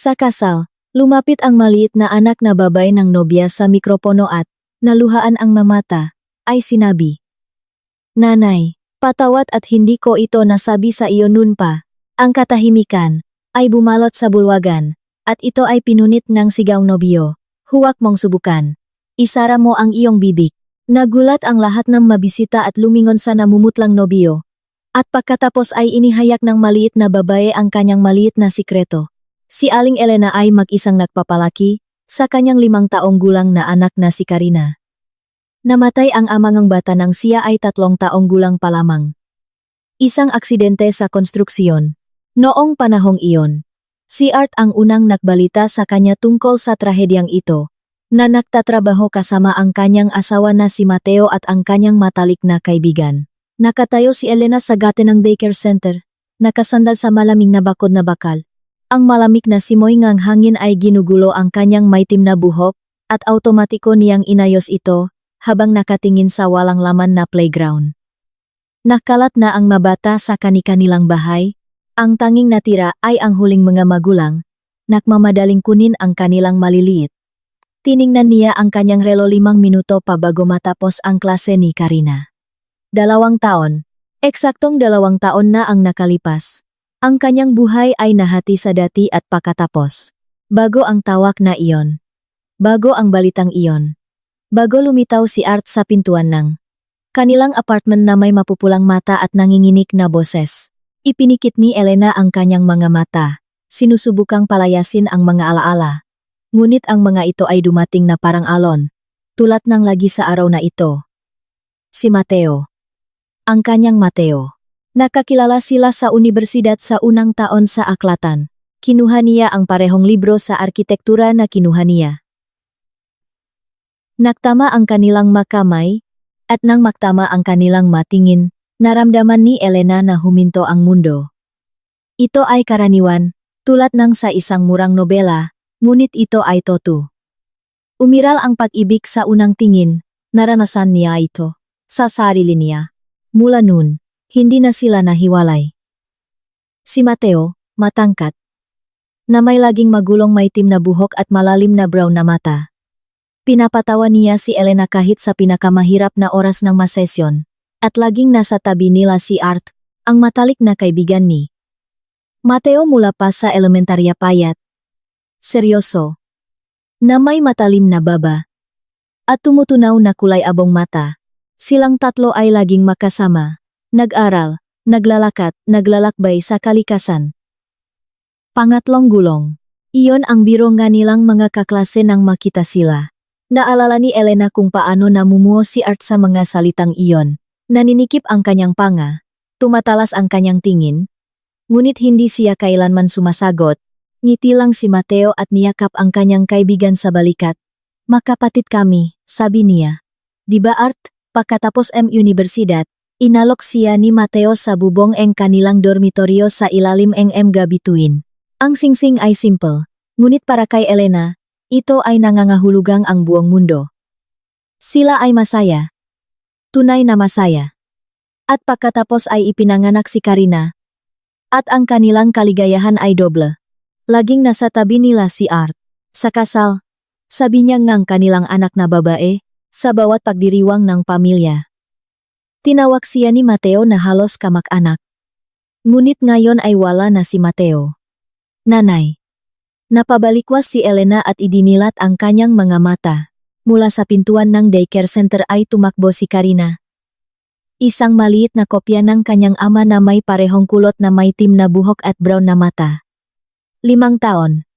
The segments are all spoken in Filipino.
Sa kasal, lumapit ang maliit na anak na babay ng nobya sa mikropono at, naluhaan ang mamata, ay sinabi. Nanay, patawad at hindi ko ito nasabi sa iyo noon pa. Ang katahimikan ay bumalot sa bulwagan, at ito ay pinunit ng sigaw nobyo. Huwag mong subukan. Isara mo ang iyong bibig. Nagulat ang lahat ng mabisita at lumingon sa namumutlang nobyo. At pagkatapos ay inihayak ng maliit na babae ang kanyang maliit na sikreto. Si Aling Elena ay mag-isang nagpapalaki sa kanyang 5 taong gulang na anak na si Karina. Namatay ang ama ng bata nang siya ay 3 taong gulang pa lamang. Isang aksidente sa konstruksyon. Noong panahong iyon, si Art ang unang nagbalita sa kanya tungkol sa trahedyang ito, na nagtatrabaho kasama ang kanyang asawa na si Mateo at ang kanyang matalik na kaibigan. Nakatayo si Elena sa gate ng daycare center, nakasandal sa malamig na bakod na bakal. Ang malamig na simoy ng hangin ay ginugulo ang kanyang maitim na buhok, at automatiko niyang inayos ito, habang nakatingin sa walang laman na playground. Nakalat na ang mabata sa kani-kanilang bahay, ang tanging natira ay ang huling mga magulang, nagmamadaling kunin ang kanilang maliliit. Tiningnan niya ang kanyang relo 5 minuto pa bago matapos ang klase ni Karina. 2 taon. Eksaktong 2 taon na ang nakalipas. Ang kanyang buhay ay nahati sa dati at pakatapos. Bago ang tawag na iyon. Bago ang balitang iyon. Bago lumitaw si Art sa pintuan ng kanilang apartment na may mapupulang mata at nanginginig na boses. Ipinikit ni Elena ang kanyang mga mata. Sinusubukang palayasin ang mga alaala. Ngunit ang mga ito ay dumating na parang alon. Tulad ng lagi sa araw na ito. Si Mateo. Ang kanyang Mateo. Nakakilala sila sa universidad sa unang taon sa aklatan. Kinuha niya ang parehong libro sa arkitektura na kinuha niya. Naktama ang kanilang makamay, at nang maktama ang kanilang matingin, naramdaman ni Elena na huminto ang mundo. Ito ay karaniwan, tulad ng sa isang murang nobela, ngunit ito ay totoo. Umiral ang pag-ibig sa unang tingin, naranasan niya ito, sa sarili niya. Mula noon, hindi na sila nahiwalay. Si Mateo, matangkat, na may laging magulong maitim na buhok at malalim na brown na mata. Pinapatawa niya si Elena kahit sa pinakamahirap na oras ng masesyon, at laging nasa tabi nila si Art, ang matalik na kaibigan ni Mateo mula pa sa elementarya payat. Seryoso, na may matalim na baba, at tumutunaw na kulay abong mata. Silang tatlo ay laging makasama, nag-aral, naglalakat, naglalakbay sa kalikasan. Pangatlong gulong. Iyon ang biro nga nilang mga kaklase nang makita sila. Naalala ni Elena kung paano namumuo si Art sa mga salitang iyon. Naninikip ang kanyang panga, tumatalas ang kanyang tingin, ngunit hindi siya kailanman sumasagot. Ngiti lang si Mateo at niyakap ang kanyang kaibigan sa balikat. Magkapatid kami, sabi niya. Diba Art? Pagkatapos universidad, inalok siya ni Mateo sa bubong ang kanilang dormitoryo sa ilalim ng gabituin. Ang singsing ay simple, ngunit para kay Elena, ito ay nangangahulugang ang buong mundo. Sila ay masaya. Tunay na masaya. At pagkatapos ay ipinanganak si Karina. At ang kanilang kaligayahan ay doble. Laging nasa tabi nila si Art. Sa kasal, sabi niya ngang kanilang anak na babae, sa bawat pagdiriwang ng pamilya. Tinawag siya ni Mateo na halos kamag-anak. Ngunit ngayon ay wala na si Mateo. Nanay. Napabalikwas si Elena at idinilat ang kanyang mga mata. Mula sa pintuan ng daycare center ay tumakbo si Karina. Isang maliit na kopya ng kanyang ama na may parehong kulot na maitim na buhok at brown na mata. 5 taon.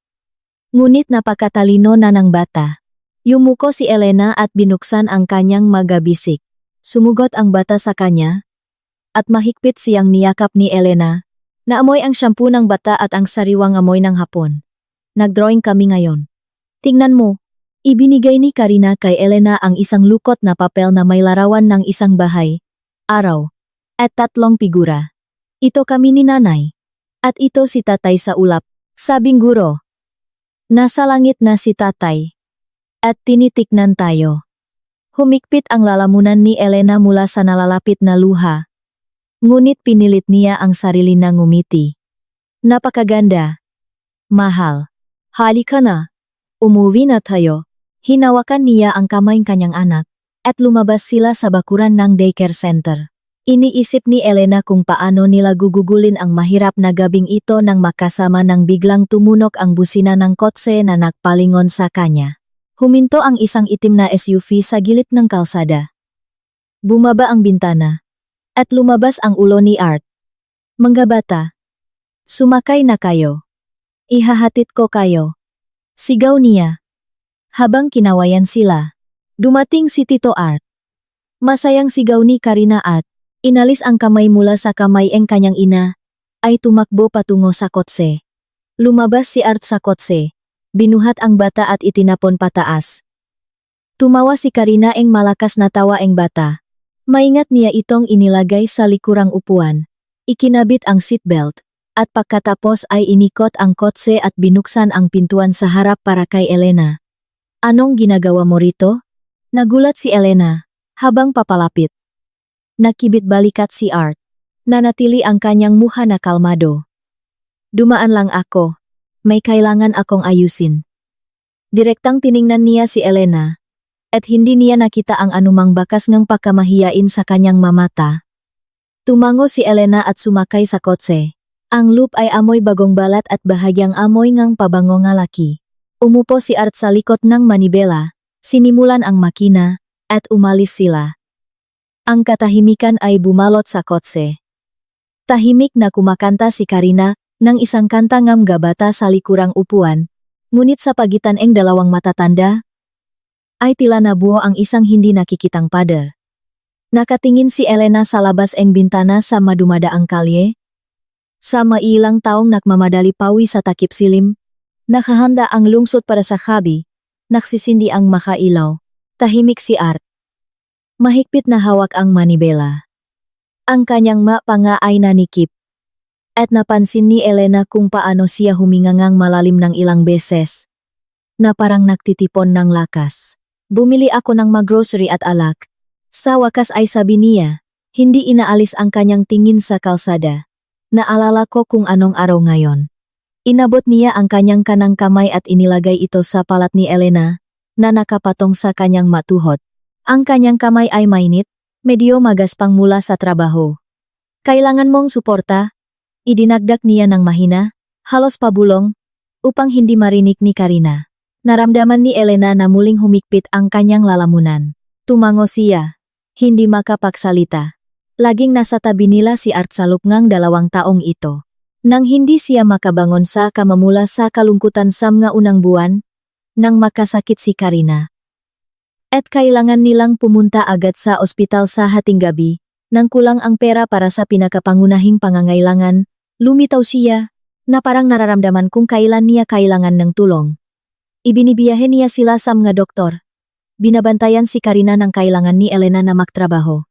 Ngunit napakatalino na ng bata. Yumuko si Elena at binuksan ang kanyang magabisik. Sumugot ang bata sa kanya, at mahigpit siyang niyakap ni Elena. Naamoy ang shampoo ng bata at ang sariwang amoy ng hapon. Nagdrawing kami ngayon. Tingnan mo. Ibinigay ni Karina kay Elena ang isang lukot na papel na may larawan ng isang bahay, araw, at 3 figura. Ito kami ni nanay. At ito si tatay sa ulap, sabing guro. Nasa langit na si tatay. At tinitiknan tayo. Humigpit ang lalamunan ni Elena mula sa nalalapit na luha. Ngunit pinilit niya ang sarili na ngumiti. Napakaganda. Mahal. Halika na. Umuwi na tayo. Hinawakan niya ang kamay kanyang anak, at lumabas sila sa bakuran ng daycare center. Iniisip ni Elena kung paano nila gugugulin ang mahirap na gabing ito nang makasama nang biglang tumunok ang busina ng kotse na nagpalingon sa kanya. Huminto ang isang itim na SUV sa gilid ng kalsada. Bumaba ang bintana, at lumabas ang ulo ni Art. Mga bata, sumakay na kayo. Ihahatid ko kayo. Sigaw niya. Habang kinawayan sila, dumating si Tito Art. Masayang sigaw ni Karina at inalis ang kamay mula sa kamay ng kanyang ina, ay tumakbo patungo sa kotse. Lumabas si Art sa kotse, binuhat ang bata at itinapon pataas. Tumawa si Karina ng malakas na tawa ng bata. Maingat niya itong inilagay sa likurang upuan, ikinabit ang seatbelt, at pagkatapos ay inikot ang kotse at binuksan ang pintuan sa harap para kay Elena. Anong ginagawa mo rito? Nagulat si Elena, habang papalapit. Nakibit balikat si Art. Nanatili ang kanyang mukha na kalmado. Dumaan lang ako. May kailangan akong ayusin. Direktang tiningnan niya si Elena, at hindi niya nakita ang anumang bakas ng pagkamahiyain sa kanyang mamata. Tumango si Elena at sumakay sa kotse. Ang loop ay amoy bagong balat at bahagyang amoy ngang pabango nga laki. Umupo si Art sa likod ng manibela, sinimulan ang makina, at umalis sila. Ang katahimikan ay bumalot sa kotse. Tahimik na kumakanta si Karina ng isang kanta ngam gabata sa likurang upuan, ngunit sa pagitan ng dalawang matatanda, ay tila nabuo ang isang hindi nakikitang pader. Nakatingin si Elena sa labas ng bintana sa madumadaang kalye. Sa mailang taong nagmamadali pawi sa takip silim, nakahanda ang lungsod para sa gabi, nagsisindi ang makailaw. Tahimik si Art. Mahigpit na hawak ang manibela. Ang kanyang mapanga ay nanikip. At napansin ni Elena kung paano siya humingangang malalim ng ilang beses, na parang nagtitipon ng lakas. Bumili ako ng mag-grocery at alak. Sa wakas ay sabi niya, hindi inaalis ang kanyang tingin sa kalsada. Naalala ko kung anong araw ngayon. Inabot niya ang kanyang kanang kamay at inilagay ito sa palat ni Elena, na nakapatong sa kanyang matuhod. Ang kanyang kamay ay mainit, medyo magaspang mula sa trabaho. Kailangan mong suporta? Idinagdag niya ng mahina, halos pabulong, upang hindi marinig ni Karina. Naramdaman ni Elena na muling humikpit ang kanyang lalamunan. Tumango siya, hindi makapagsalita. Laging nasa tabi nila si Art sa lupngang 2 taong ito. Nang hindi siya makabangon sa kamamula sa kalungkutan sa mga unang buwan, nang makasakit si Karina. At kailangan nilang pumunta agad sa ospital sa hating gabi, nang kulang ang pera para sa pinakapangunahing pangangailangan, lumitaw siya, na parang nararamdaman kung kailan niya kailangan ng tulong. Ibinibiyahe niya sila sa mga doktor. Binabantayan si Karina ng kailangan ni Elena na magtrabaho.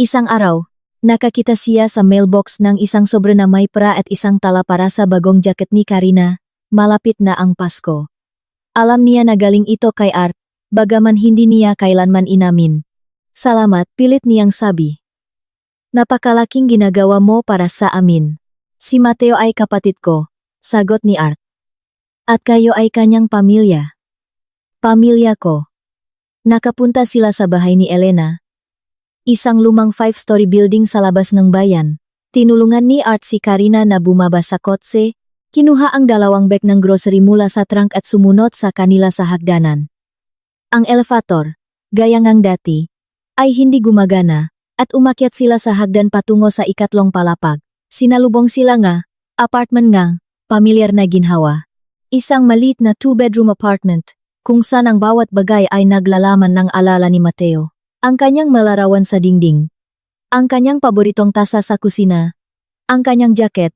Isang araw, nakakita siya sa mailbox ng isang sobre na may pera at isang tala para sa bagong jacket ni Karina, malapit na ang Pasko. Alam niya na galing ito kay Art, bagaman hindi niya kailanman inamin. Salamat, pilit niyang sabi. Napakalaking ginagawa mo para sa amin. Si Mateo ay kapatid ko, sagot ni Art. At kayo ay kanyang pamilya. Pamilya ko. Nakapunta sila sa bahay ni Elena. Isang lumang 5-story building sa labas ng bayan. Tinulungan ni Art si Karina na bumaba sa kotse, kinuha ang 2 bag ng grocery mula sa trunk at sumunod sa kanila sa hagdanan. Ang elevator, gaya ngang dati, ay hindi gumagana, at umakyat sila sa hagdan patungo sa 3 palapag. Sinalubong sila nga, apartment nga, pamilyar na ginhawa. Isang maliit na 2-bedroom apartment, kung saan ang bawat bagay ay naglalaman ng alala ni Mateo. Ang kanyang malarawan sa dingding. Ang kanyang paboritong tasa sa kusina. Ang kanyang jacket,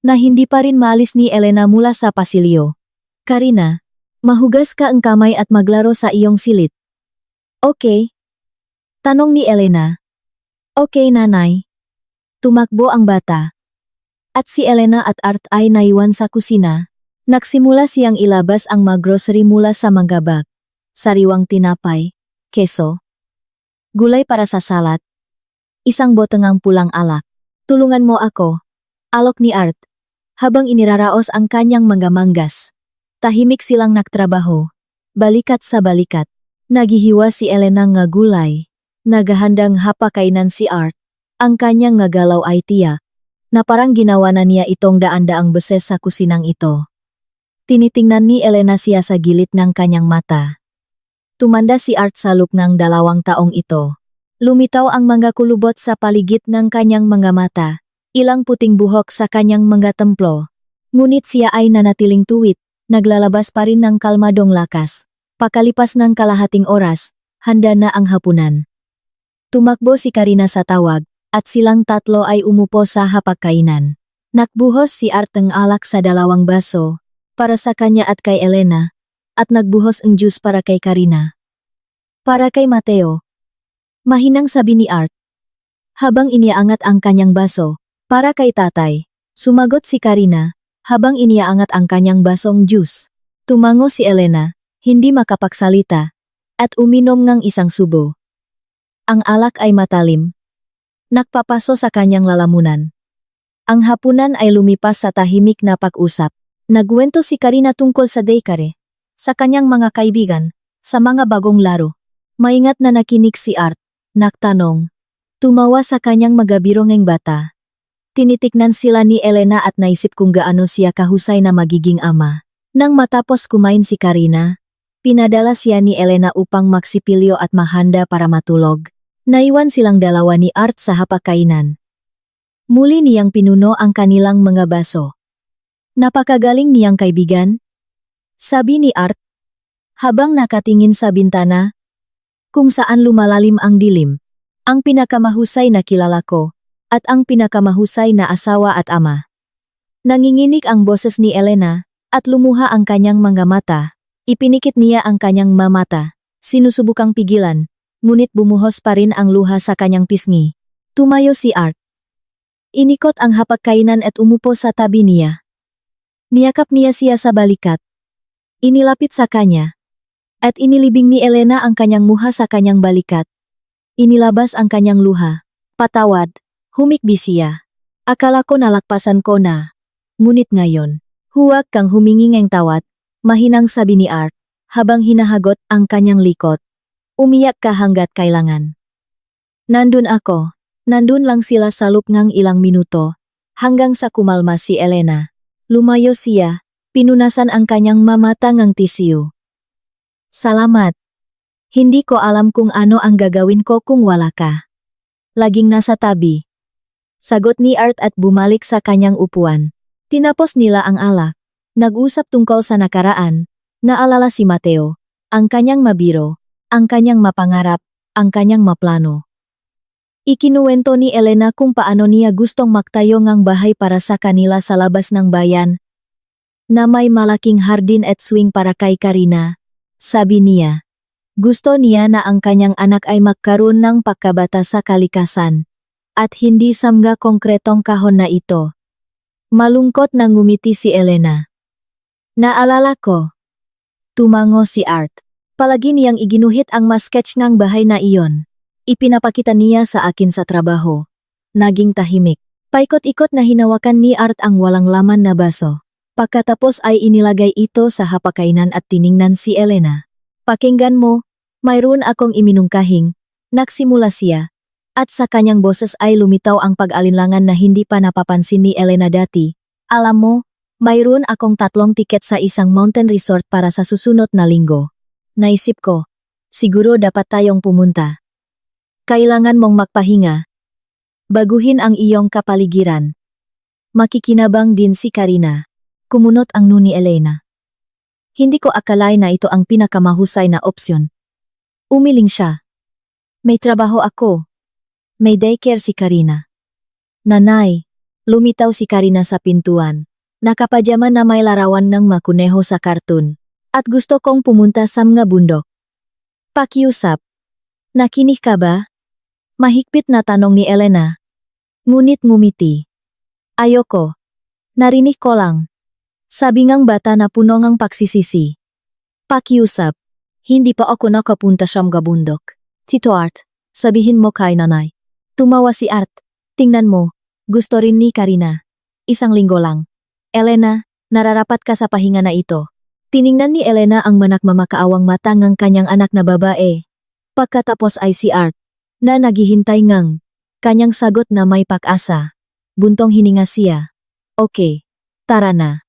na hindi pa rin maalis ni Elena mula sa pasilyo. Karina, mahugas ka ang kamay at maglaro sa iyong silid. Okay? Tanong ni Elena. Okay, nanay. Tumakbo ang bata. At si Elena at Art ay naiwan sa kusina. Nagsimula siyang ilabas ang mga grocery mula sa mga bag. Sariwang tinapay, keso, gulay para sa salad, isang botengang pulang alak. Tulungan mo ako, alok ni Art, habang iniraraos ang kanyang mga manggas. Tahimik silang nagtrabaho. Balikat sa balikat. Nagihiwa si Elena nga gulay. Nagahandang hapakainan si Art. Ang kanyang nga galaw ay tiyak na parang ginawa na niya itong daan-daang beses sa kusinang ito. Tinitingnan ni Elena siya sa gilid ng kanyang mata. Tumanda si Art sa loob ng 2 taong ito. Lumitaw ang mga kulubot sa paligid ng kanyang mga mata, ilang puting buhok sa kanyang mga templo. Ngunit siya ay nanatiling tuwid, naglalabas pa rin ng kalmadong lakas. Pakalipas ng kalahating oras, handa na ang hapunan. Tumakbo si Karina sa tawag, at silang tatlo ay umupo sa hapagkainan. Nagbuhos si Art ng alak sa 2 baso, para sa kanya at kay Elena, at nagbuhos ng juice para kay Karina. Para kay Mateo. Mahinang sabi ni Art. Habang iniaangat ang kanyang baso, para kay tatay. Sumagot si Karina, habang iniaangat ang kanyang basong juice. Tumango si Elena, hindi makapagsalita, at uminom ng isang subo. Ang alak ay matalim. Nagpapaso sa kanyang lalamunan. Ang hapunan ay lumipas sa tahimik na pag-usap. Nagwento si Karina tungkol sa daycare, sa kanyang mga kaibigan, sa mga bagong laro. Maingat na nakinig si Art, nagtanong. Tumawa sa kanyang magabirong bata. Tinitiknan sila ni Elena at naisip kung gaano siya kahusay na magiging ama. Nang matapos kumain si Karina, pinadala siya ni Elena upang magsipilyo at mahanda para matulog. Naiwan silang 2 ni Art sa hapagkainan. Muli niyang pinuno ang kanilang mga baso. Napakagaling niyang kaibigan, sabi ni Art, habang nakatingin sa bintana, kung saan lumalalim ang dilim, ang pinakamahusay na kilala ko, at ang pinakamahusay na asawa at ama. Nanginginig ang boses ni Elena, at lumuha ang kanyang mga mata. Ipinikit niya ang kanyang mamata, sinusubukang pigilan, ngunit bumuhos pa rin ang luha sa kanyang pisngi. Tumayo si Art. Inikot ang hapagkainan at umupo sa tabi niya. Niyakap niya siya sa balikat. Inilapit sa kanya. At inilibing ni Elena ang kanyang muha sa kanyang balikat. Inilabas ang kanyang luha. Patawad, humikbi siya. Akala ko nalakpasan ko na. Ngunit ngayon, huwag kang humingi ng tawad, mahinang sabi ni Art, habang hinahagot ang kanyang likod. Umiyak ka hanggat kailangan. Nandun ako. Nandun lang sila sa loob ng ilang minuto, hanggang sa kumalma si Elena. Lumayo siya, pinunasan ang kanyang mamata ng tissue. Salamat. Hindi ko alam kung ano ang gagawin ko kung wala ka. Laging nasa tabi. Sagot ni Art at bumalik sa kanyang upuan. Tinapos nila ang alak. Nag-usap tungkol sa nakaraan. Naalala si Mateo, ang kanyang mabiro, ang kanyang mapangarap, ang kanyang maplano. Ikinuwento ni Elena kung paano niya gustong magtayo ng bahay para sa kanila sa labas ng bayan, na may malaking hardin at swing para kay Karina. Sabi niya, gusto niya na ang kanyang anak ay magkaroon ng pagkabata sa kalikasan, at hindi sa mga konkretong kahon na ito. Malungkot na ngumiti si Elena. Naalala ko. Tumango si Art. Palagi niyang iginuhit ang mas-sketch ng bahay na iyon. Ipinapakita niya sa akin sa trabaho. Naging tahimik. Paikot-ikot na hinawakan ni Art ang walang laman na baso. Pagkatapos ay inilagay ito sa hapagkainan at tiningnan si Elena. Pakinggan mo, mayroon akong iminungkahing. Nagsimula siya. At sa kanyang boses ay lumitaw ang pag-alinlangan na hindi pa napapansin ni Elena dati. Alam mo, mayroon akong 3 tiket sa isang mountain resort para sa susunod na linggo. Naisip ko, siguro dapat tayong pumunta. Kailangan mong magpahinga. Baguhin ang iyong kapaligiran. Makikinabang din si Karina. Kumunot ang nuni Elena. Hindi ko akalain na ito ang pinakamahusay na opsyon. Umiling siya. May trabaho ako. May daycare si Karina. Nanay, lumitaw si Karina sa pintuan. Nakapajaman na may larawan ng makuneho sa kartun. At gusto kong pumunta sa mga bundok. Pakiusap. Nakinig ka ba? Mahigpit na tanong ni Elena. Ngunit ngumiti. Ayoko. Narinig ko lang. Sabi ngang bata na puno ng pagsisisi. Pakiusap. Hindi pa ako nakapunta sa mga bundok. Tito Art, sabihin mo kay nanay. Tumawa si Art. Tingnan mo. Gusto rin ni Karina. 1 linggo lang. Elena, nararapat ka sa pahinga na ito. Tiningnan ni Elena ang manakmamakaawang mata ng kanyang anak na babae. Pagkatapos ay si Art, na naghihintay ngang kanyang sagot na may pag-asa. Buntong hininga siya. Okay, tara na.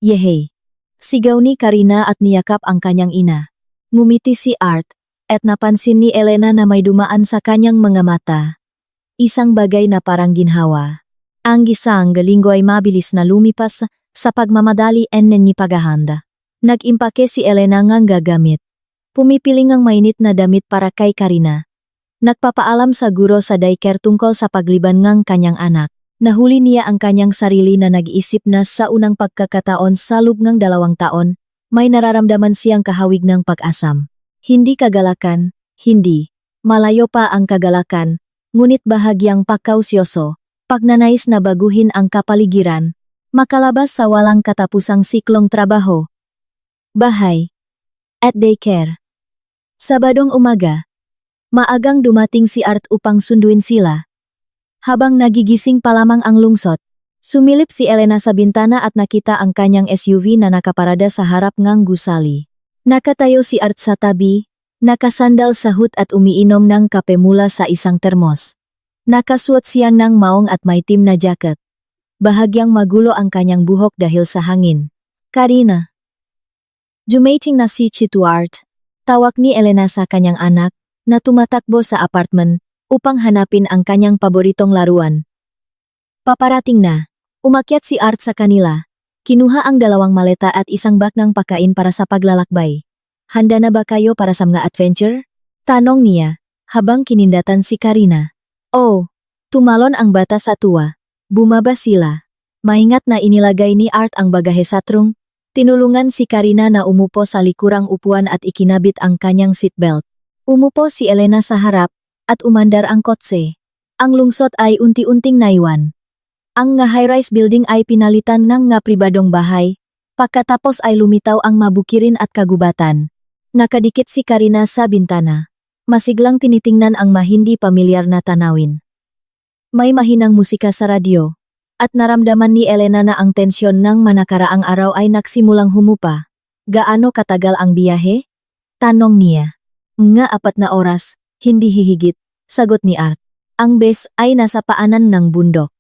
Yehey! Sigaw ni Karina at niyakap ang kanyang ina. Ngumiti si Art, at napansin ni Elena na may dumaan sa kanyang mga mata. Isang bagay na parang ginhawa. Ang isang linggo ay mabilis na lumipas sa pagmamadali ni paghahanda. Nag-impake si Elena ngang gagamit. Pumipili ngang mainit na damit para kay Karina. Nagpapaalam sa guro sa daycare tungkol sa pagliban ngang kanyang anak. Nahuli niya ang kanyang sarili na nag-iisip na sa unang pagkakataon sa loob ng 2 taon, may nararamdaman siyang kahawig ng pag-asam. Hindi kagalakan, hindi. Malayo pa ang kagalakan, ngunit bahagyang pagkausyoso, pagnanais na baguhin ang kapaligiran, makalabas sa walang katapusang siklong trabaho, bahay, at daycare. Sabadong umaga, maagang dumating si Art upang sunduin sila. Habang nagigising pa lamang ang lungsot, sumilip si Elena sa bintana at nakita ang kanyang SUV na nakaparada sa harap ngang gusali. Nakatayo si Art sa tabi, nakasandal sa hood at umiinom ng kape mula sa isang termos. Nakasuot siya ng maong at maitim na jacket. Bahagyang magulo ang kanyang buhok dahil sa hangin. Karina. Dumating na si Chitu Art. Tawag ni Elena sa kanyang anak, na tumatakbo sa apartment, upang hanapin ang kanyang paboritong laruan. Paparating na. Umakyat si Art sa kanila. Kinuha ang 2 maleta at isang bag ng pagkain para sa paglalakbay. Handa na ba kayo para sa mga adventure? Tanong niya, habang kinindatan si Karina. Oh, tumalon ang bata sa tuwa. Bumaba sila. Maingat na inilagay ni Art ang bagahe sa trunk. Tinulungan si Karina na umupo sa likurang upuan at ikinabit ang kanyang seatbelt. Umupo si Elena sa harap, at umandar ang kotse. Ang lungsot ay unti-unting naiwan. Ang nga high-rise building ay pinalitan ng nga pribadong bahay, pagkatapos ay lumitaw ang mabukirin at kagubatan. Nakadikit si Karina sa bintana. Masiglang tinitingnan ang mahindi pamilyar na tanawin. May mahinang musika sa radyo, at naramdaman ni Elena na ang tensyon ng manakaraang araw ay nagsimulang humupa. Gaano katagal ang biyahe? Tanong niya. Nga 4 na oras. Hindi hihigit, sagot ni Art. Ang base ay nasa paanan ng bundok.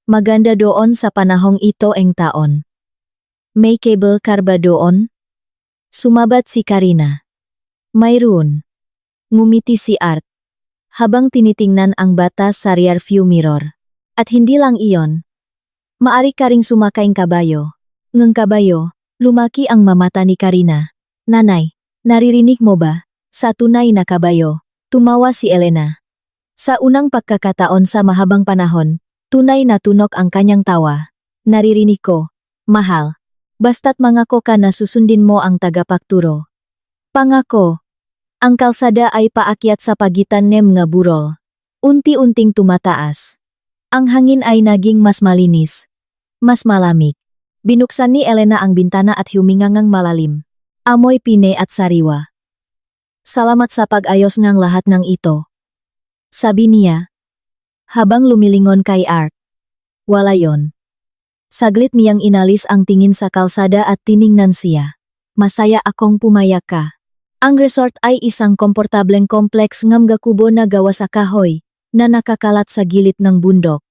Maganda doon sa panahong ito ang taon. May cable car ba doon? Sumabat si Karina. Mayroon. Ngumiti si Art, habang tinitingnan ang bata sa rearview mirror. At hindi lang iyon. Maari ka ring sumakay ng kabayo. Ngang kabayo, lumaki ang mamata ni Karina. Nanay, naririnig mo ba? Sa tunay na kabayo. Tumawa si Elena. Sa unang pagkakataon sa mahabang panahon, tunay na tunok ang kanyang tawa. Naririnig ko, mahal. Basta't mangako ka na susundin mo ang tagapagturo. Pangako. Ang kalsada ay paakyat sa pagitan nem nga burol. Unti-unting tumataas. Ang hangin ay naging mas malinis. Mas malamig. Binuksan ni Elena ang bintana at huminga ngang malalim. Amoy pine at sariwa. Salamat sa pag-ayos ng lahat ng ito. Sabi niya, habang lumilingon kay Art. Wala yon. Saglit niyang inalis ang tingin sa kalsada at tiningnan siya. Masaya akong pumayag ka. Ang resort ay isang komportableng kompleks ng mga kubo na gawa sa kahoy, na nakakalat sa gilid ng bundok.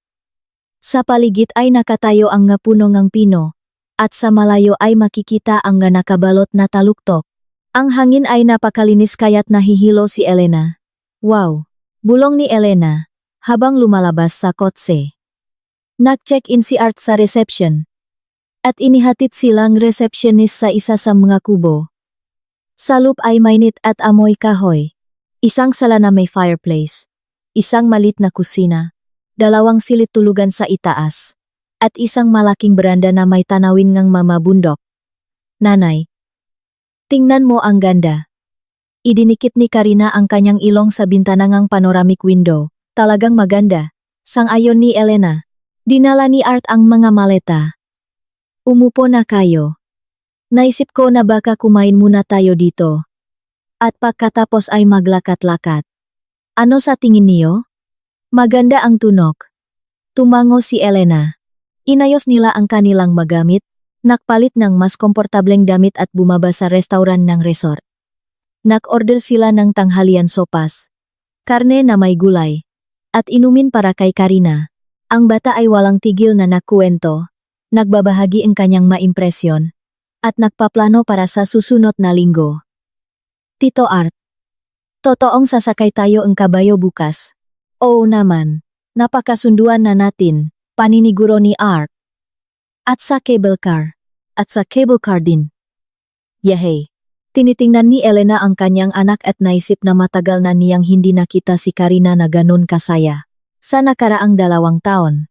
Sa paligid ay nakatayo ang nga puno ng pino, at sa malayo ay makikita ang nga nakabalot na taluktok. Ang hangin ay napakalinis kaya't nahihilo si Elena. Wow! Bulong ni Elena, habang lumalabas sa kotse. Nag-check-in si Art sa reception. At inihatid silang receptionist sa isa sa mga kubo. Sa loob ay mainit at amoy kahoy. Isang sala na may fireplace. Isang malit na kusina. 2 silid tulugan sa itaas. At isang malaking beranda na may tanawin ngang mamabundok. Nanay. Tingnan mo ang ganda. Idinikit ni Karina ang kanyang ilong sa bintana ngang panoramic window. Talagang maganda. Sang-ayon ni Elena. Dinala ni Art ang mga maleta. Umupo na kayo. Naisip ko na baka kumain muna tayo dito. At pagkatapos ay maglakat-lakat. Ano sa tingin niyo? Maganda ang tunok. Tumango si Elena. Inayos nila ang kanilang magamit, Nakpalit ng mas komportableng damit at bumaba sa restaurant ng resort. Nak-order sila ng tanghalian sopas, karne na may gulay, at inumin para kay Karina. Ang bata ay walang tigil na nakuwento, nagbabahagi ang kanyang maimpresyon, at nagpaplano para sa susunod na linggo. Tito Art, totoong sasakay tayo ang kabayo bukas. Oo naman, napakasunduan na natin, paniniguro ni Art. At sa cable car din. Yehey. Tinitingnan ni Elena ang kanyang anak at naisip na matagal na niyang hindi nakita si Karina na ganun kasaya. Sa nakaraang 2 taon.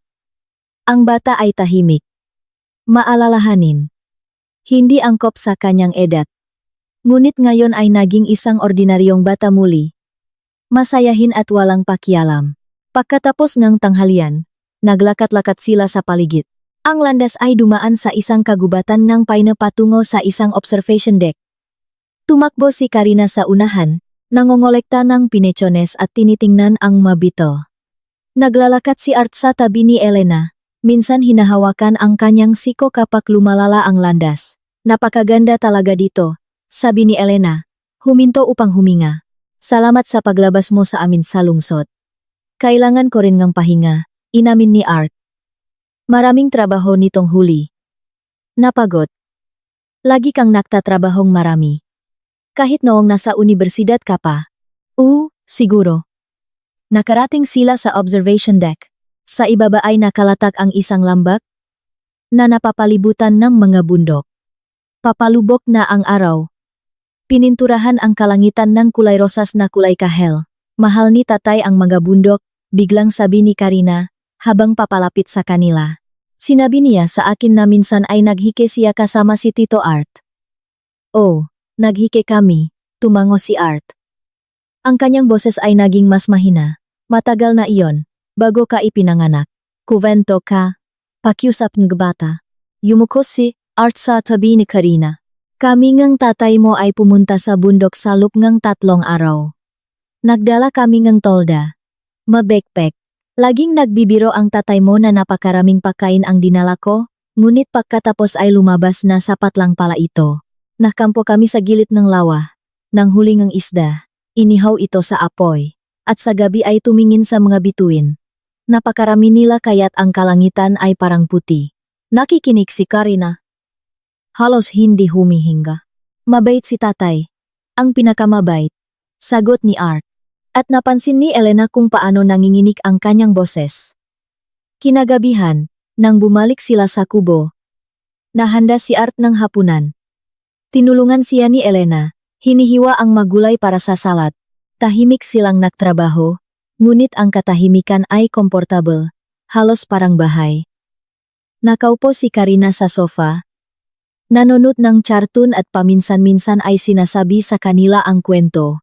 Ang bata ay tahimik. Maalalahanin. Hindi angkop sa kanyang edad. Ngunit ngayon ay naging isang ordinaryong bata muli. Masayahin at walang pakialam. Pagkatapos ng tanghalian, naglakat-lakat sila sa paligid. Ang landas ay dumaan sa isang kagubatan ng paina patungo sa isang observation deck. Tumakbo si Karina sa unahan, nangongolekta ng pinechones at tinitingnan ang mabito. Naglalakat si Art sa tabi ni Elena, minsan hinahawakan ang kanyang siko kapag lumalala ang landas. Napakaganda talaga dito, sabi ni Elena, huminto upang huminga. Salamat sa paglabas mo sa amin sa lungsod. Kailangan ko rin ngang pahinga, inamin ni Art. Maraming trabaho nitong huli. Napagod. Lagi kang nagtatrabahong marami. Kahit noong nasa universidad ka pa. Siguro. Nakarating sila sa observation deck. Sa ibaba ay nakalatag ang isang lambak na napapalibutan ng mga bundok. Papalubok na ang araw. Pininturahan ang kalangitan ng kulay rosas na kulay kahel. Mahal ni tatay ang mga bundok, biglang sabi ni Karina, habang papalapit sa kanila. Sinabi niya sa akin na minsan ay naghike siya kasama si Tito Art. Oh. Naghike kami, tumango si Art. Ang kanyang boses ay naging mas mahina. Matagal na iyon, bago ka ipinanganak. Kuwento ka, pakiusap ng bata. Yumuko si Art sa tabi ni Karina. Kami ngang tatay mo ay pumunta sa bundok sa loob ng 3 araw. Nagdala kami ngang tolda. Mabekpek. Laging nagbibiro ang tatay mo na napakaraming pagkain ang dinala ko, ngunit pagkatapos ay lumabas na sapat lang pala ito. Nakampo kami sa gilid ng lawa, nang huling ang isda, inihaw ito sa apoy, at sa gabi ay tumingin sa mga bituin. Napakarami nila kaya't ang kalangitan ay parang puti. Nakikinig si Karina. Halos hindi humihinga. Mabait si tatay. Ang pinakamabait, sagot ni Art. At napansin ni Elena kung paano nanginginig ang kanyang boses. Kinagabihan, nang bumalik sila sa kubo, nahanda si Art ng hapunan. Tinulungan siya ni Elena, hinihiwa ang magulay para sa salad. Tahimik silang nagtrabaho, ngunit ang katahimikan ay komportable, halos parang bahay. Nakaupo si Karina sa sofa, nanonood ng cartoon at paminsan-minsan ay sinasabi sa kanila ang kwento.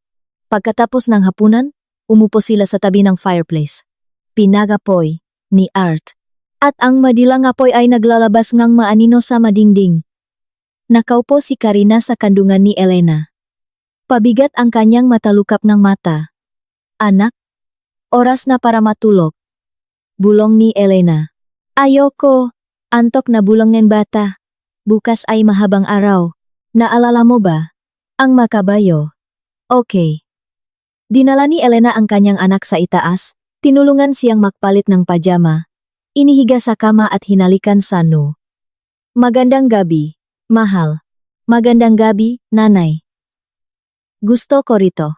Pagkatapos ng hapunan, umupo sila sa tabi ng fireplace. Pinagapoy ni Art. At ang madilang apoy ay naglalabas ngang maanino sa madingding. Nakaupo si Karina sa kandungan ni Elena. Pabigat ang kanyang matalukap ng mata. Anak, oras na para matulog. Bulong ni Elena. Ayoko, antok na bulong ng bata. Bukas ay mahabang araw. Naalala mo ba? Ang makabayo. Okay. Dinala ni Elena ang kanyang anak sa itaas, tinulungan siyang magpalit ng pajama. Inihiga sa kama at hinalikan sa no. Magandang gabi. Mahal. Magandang gabi, nanay. Gusto ko rito.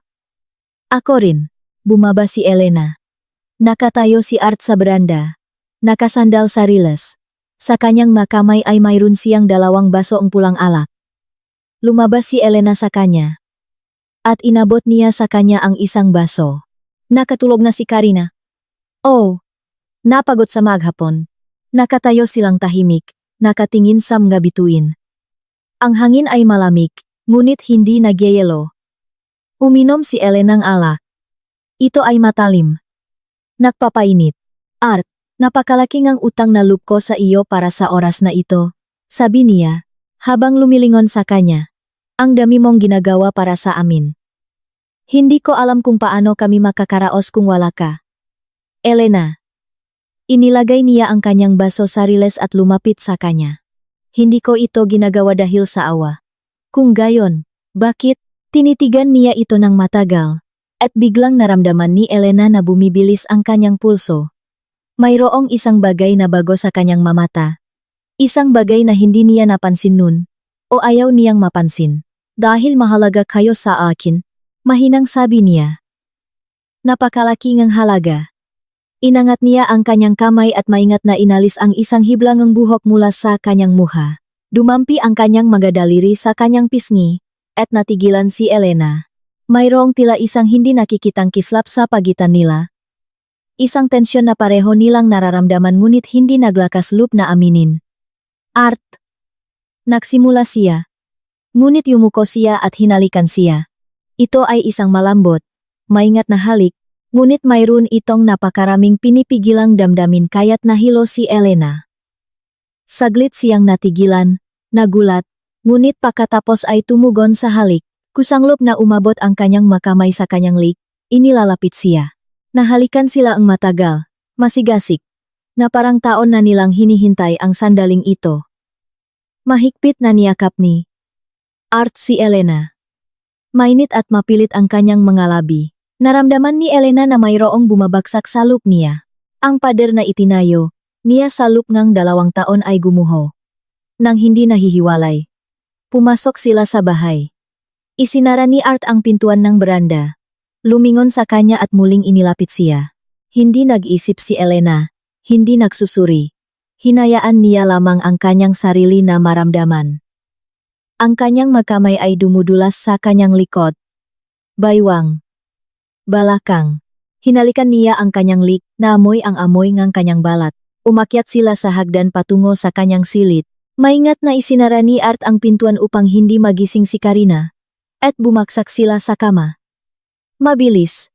Ako rin. Bumaba si Elena. Nakatayo si Art sa beranda. Nakasandal sa riles. Sa kanyang makamay ay mayroon siyang 2 baso ang pulang alak. Lumabas si Elena sa kanya. At inabot niya sa kanya ang isang baso. Nakatulog na si Karina. Oh. Napagod sa maghapon. Nakatayo silang tahimik, nakatingin sa mga bituin. Ang hangin ay malamig, ngunit hindi nagyayelo. Uminom si Elena ng alak. Ito ay matalim. Nagpapainit. Art, napakalaking ang utang na loob ko sa iyo para sa oras na ito, sabi niya, habang lumilingon sa kanya. Ang dami mong ginagawa para sa amin. Hindi ko alam kung paano kami makakaraos kung wala ka. Elena. Inilagay niya ang kanyang baso sa riles at lumapit sa kanya. hindi ko ito ginagawa dahil sa awa. Kung gayon, bakit? Tinitigan niya ito ng matagal, at biglang naramdaman ni Elena na bumibilis ang kanyang pulso. Mayroong isang bagay na bago sa kanyang mamata. Isang bagay na hindi niya napansin nun, o ayaw niyang mapansin. Dahil mahalaga kayo sa akin, mahinang sabi niya. Napakalaki ngang halaga. Inangat niya ang kanyang kamay at maingat na inalis ang isang hiblangang buhok mula sa kanyang muha. Dumampi ang kanyang mga daliri sa kanyang pisngi, at natigilan si Elena. Mayroong tila isang hindi nakikitang kislap sa pagitan nila. Isang tensyon na pareho nilang nararamdaman ngunit hindi naglakas loob na aminin. Art. Nagsimula siya. Ngunit yumuko siya at hinalikan siya. Ito ay isang malambot, maingat na halik, ngunit mayroon itong napakaraming pinipigilang damdamin kaya't nahilo si Elena. Saglit siyang natigilan, nagulat, ngunit pagkatapos ay tumugon sa halik. Kusanglop na umabot ang kanyang makamay sa kanyang lik, inilalapit siya. Nahalikan sila ang matagal, masigasik, na parang taon na nilang hinihintay ang sandaling ito. Mahigpit na niyakap ni Art si Elena. Mainit at mapilit ang kanyang mga labi. Naramdaman ni Elena na mayroong bumabagsak sa loob niya. Ang pader na itinayo, niya sa loob ngang 2 taon ay gumuho. Nang hindi nahihiwalay. Pumasok sila sa bahay. Isinara ni Art ang pintuan ng beranda. Lumingon sa kanya at muling inilapit siya. Hindi nag-isip si Elena, hindi nagsusuri. Hinayaan niya lamang ang kanyang sarili na maramdaman. Ang kanyang magkamay ay dumudulas sa kanyang likod. Baywang. Balakang. Hinalikan niya ang kanyang lik, naamoy ang amoy ng kanyang balat. Umakyat sila sa hagdan patungo sa kanyang silid. Maingat na isinara ni Art ang pintuan upang hindi magising si Karina. At bumaksak sila sa kama. Mabilis.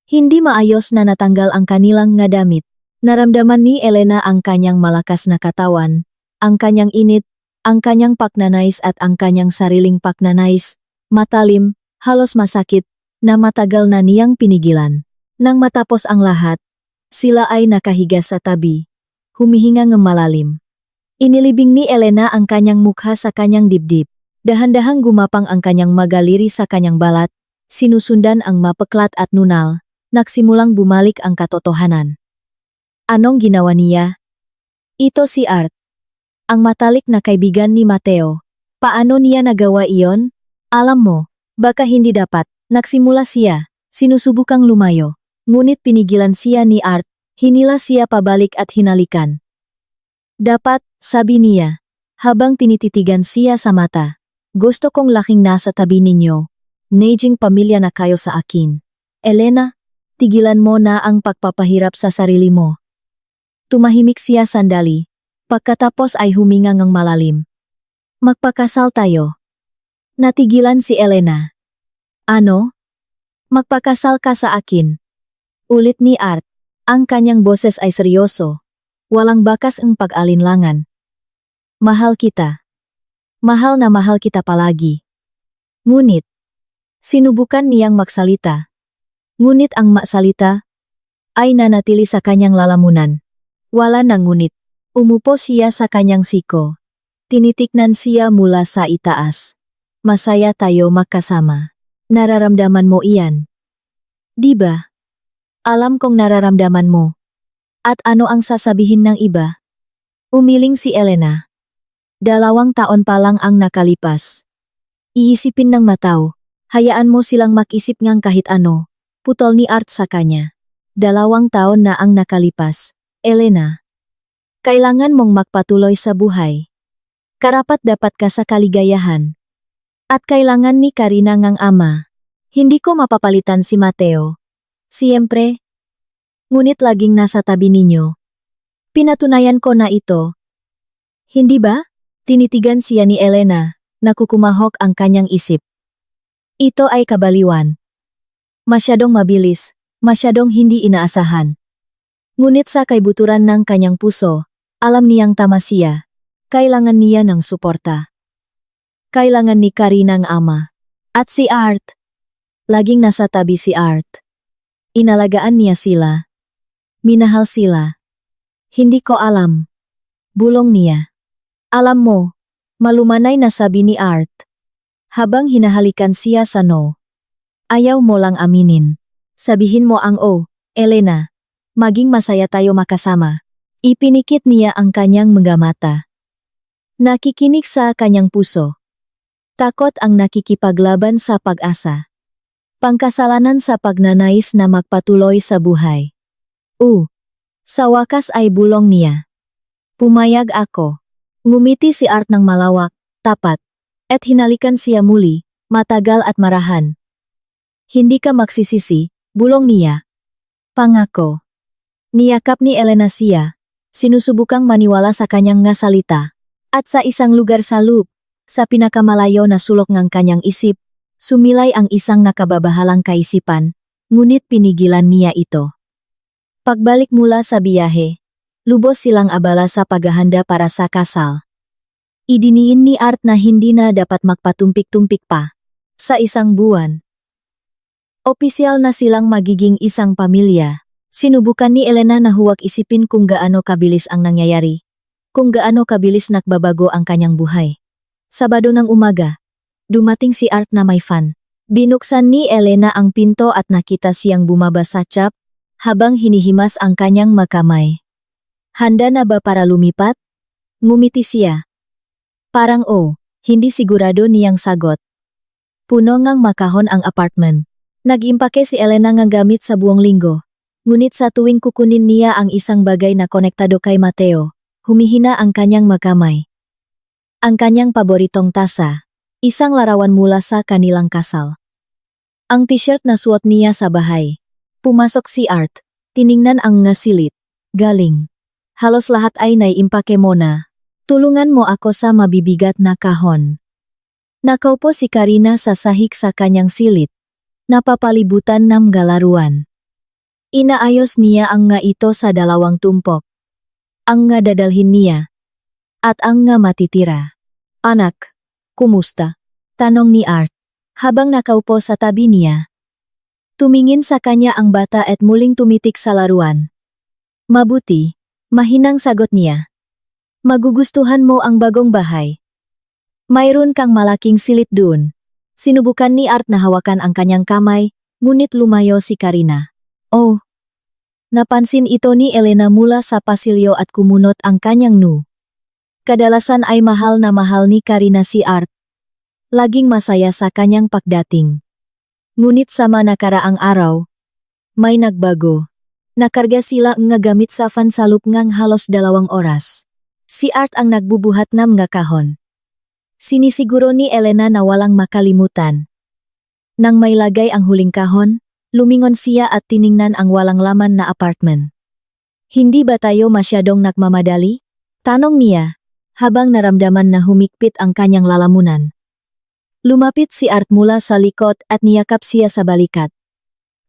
Hindi maayos na natanggal ang kanilang nga damit. Naramdaman ni Elena ang kanyang malakas na katawan, ang kanyang init, ang kanyang paknanais at ang kanyang sariling paknanais, matalim, halos masakit, na matagal na niyang pinigilan. Nang matapos ang lahat, sila ay nakahiga sa tabi, humihinga ng malalim. Inilibing ni Elena ang kanyang mukha sa kanyang dibdib. Dahan-dahang gumapang ang kanyang magaliri sa kanyang balat, sinusundan ang mapeklat at nunal, nagsimulang bumalik ang katotohanan. Anong ginawa niya? Ito si Art. Ang matalik na kaibigan ni Mateo. Paano niya nagawa iyon? Alam mo, baka hindi dapat. Nagsimula siya, sinusubukang lumayo. Ngunit pinigilan siya ni Art, hinila siya pabalik at hinalikan. Dapat, sabi niya, habang tinititigan siya sa mata. Gusto kong laking nasa tabi ninyo. Naging pamilya na kayo sa akin. Elena, tigilan mo na ang pagpapahirap sa sarili mo. Tumahimik siya sandali. Pagkatapos ay huminga ng malalim. Magpakasal tayo. Natigilan si Elena. Ano? Magpakasal ka sa akin. Ulit ni Art. Ang kanyang boses ay seryoso. Walang bakas ang pag-alinlangan. Mahal kita. Mahal na mahal kita palagi. Ngunit, sinubukan niyang magsalita. Ngunit ang maksalita ay nanatili sa kanyang lalamunan. Wala nang ngunit. Umupo siya sa kanyang siko. Tinitiknan siya mula sa itaas. Masaya tayo magkasama. Nararamdaman mo iyan. Diba? Alam kong nararamdaman mo. At ano ang sasabihin ng iba? Umiling si Elena. 2 taon pa lang ang nakalipas. Iisipin ng Matao, hayaan mo silang mag-isip ngang kahit ano, putol ni Art sa kanya. 2 taon na ang nakalipas, Elena. Kailangan mong magpatuloy sa buhay. Karapat dapat ka sa kaligayahan. At kailangan ni Karina ngang ama. Hindi ko mapapalitan si Mateo. Siyempre. Ngunit laging nasa tabi ninyo. Pinatunayan ko na ito. Hindi ba? Tinitigan siya ni Elena, nakukumahok ang kanyang isip. Ito ay kabaliwan. Masyadong mabilis, masyadong hindi inaasahan. Ngunit sa kaibuturan ng kanyang puso, alam niyang tama siya. Kailangan niya ng suporta. Kailangan ni Karina ng ama. At si Art. Laging nasa tabi si Art. Inalagaan niya sila. Minahal sila. Hindi ko alam. Bulong niya. Alam mo, malumanay na sabi ni Art. Habang hinahalikan siya sa no. Ayaw mo lang aminin. Sabihin mo ang Elena. Maging masaya tayo makasama. Ipinikit niya ang kanyang mga mata. Nakikinig sa kanyang puso. Takot ang nakikipaglaban sa pag-asa. Pangkasalanan sa pagnanais na magpatuloy sa buhay. Sa wakas ay bulong niya. Pumayag ako. Ngumiti si Art ng malawak, tapat, at hinalikan siya muli, matagal at marahan. Hindi ka magsisisi, bulong niya. Pangako. Niyakap ni Elena siya, sinusubukang maniwala sa kanyang nga salita. At sa isang lugar sa loop, sa pinakamalayo na sulok ng kanyang isip, sumilay ang isang nakababahalang kaisipan, ngunit pinigilan niya ito. Pagbalik mula sa biyahe, lubos silang abala sa paghahanda para sa kasal. Idiniin ni Art na hindi na dapat magpatumpik-tumpik pa. Sa isang buwan, opisyal na silang magiging isang pamilya. Sinubukan ni Elena na huwag isipin kung gaano kabilis ang nangyayari, kung gaano kabilis nagbabago ang kanyang buhay. Sabado ng umaga, dumating si Art na may fan. Binuksan ni Elena ang pinto at nakita siyang bumaba sa chap, habang hinihimas ang kanyang makamay. Handa na ba para lumipat? Ngumiti siya. Parang hindi sigurado niyang sagot. Puno ngang makahon ang apartment. Nag-impake si Elena ng gamit sa buong linggo. Ngunit sa tuwing kukunin niya ang isang bagay na konektado kay Mateo, humihina ang kanyang makamay. Ang kanyang paboritong tasa, isang larawan mula sa kanilang kasal. Ang t-shirt na suot niya sa bahay. Pumasok si Art, tiningnan ang ngasilit. Galing. Halos lahat ay naiimpake mo na. Tulungan mo ako sa mabibigat na kahon. Nakaupo si Karina sa sahig sa kanyang silid. Napapalibutan ng galaruan. Inaayos niya ang nga ito sa dalawang tumpok. Ang nga dadalhin niya. At ang nga matitira. Anak, kumusta? Tanong ni Art, habang nakaupo sa tabi niya. Tumingin sa kanya ang bata at muling tumitik sa laruan. Mabuti, mahinang sagot niya. Magugustuhan mo ang bagong bahay. Mayroon kang malaking silid doon. Sinubukan ni Art na hawakan ang kanyang kamay, ngunit lumayo si Karina. Napansin ito ni Elena mula sa pasilyo at kumunot ang kanyang Kadalasan ay mahal na mahal ni Karina si Art. Laging masaya sa kanyang pagdating. Ngunit sa nakaraang araw, may nagbago. Nakarga sila nga gamit sa fansalup ngang halos 2 oras. Si Art ang nagbubuhat ng mga kahon. Sinisiguro ni Elena na walang makalimutan. Nang may lagay ang huling kahon, lumingon siya at tiningnan ang walang laman na apartment. Hindi ba tayo masyadong nagmamadali? Tanong niya, habang naramdaman na humikpit ang kanyang lalamunan. Lumapit si Art mula sa likod at niyakap siya sa balikat.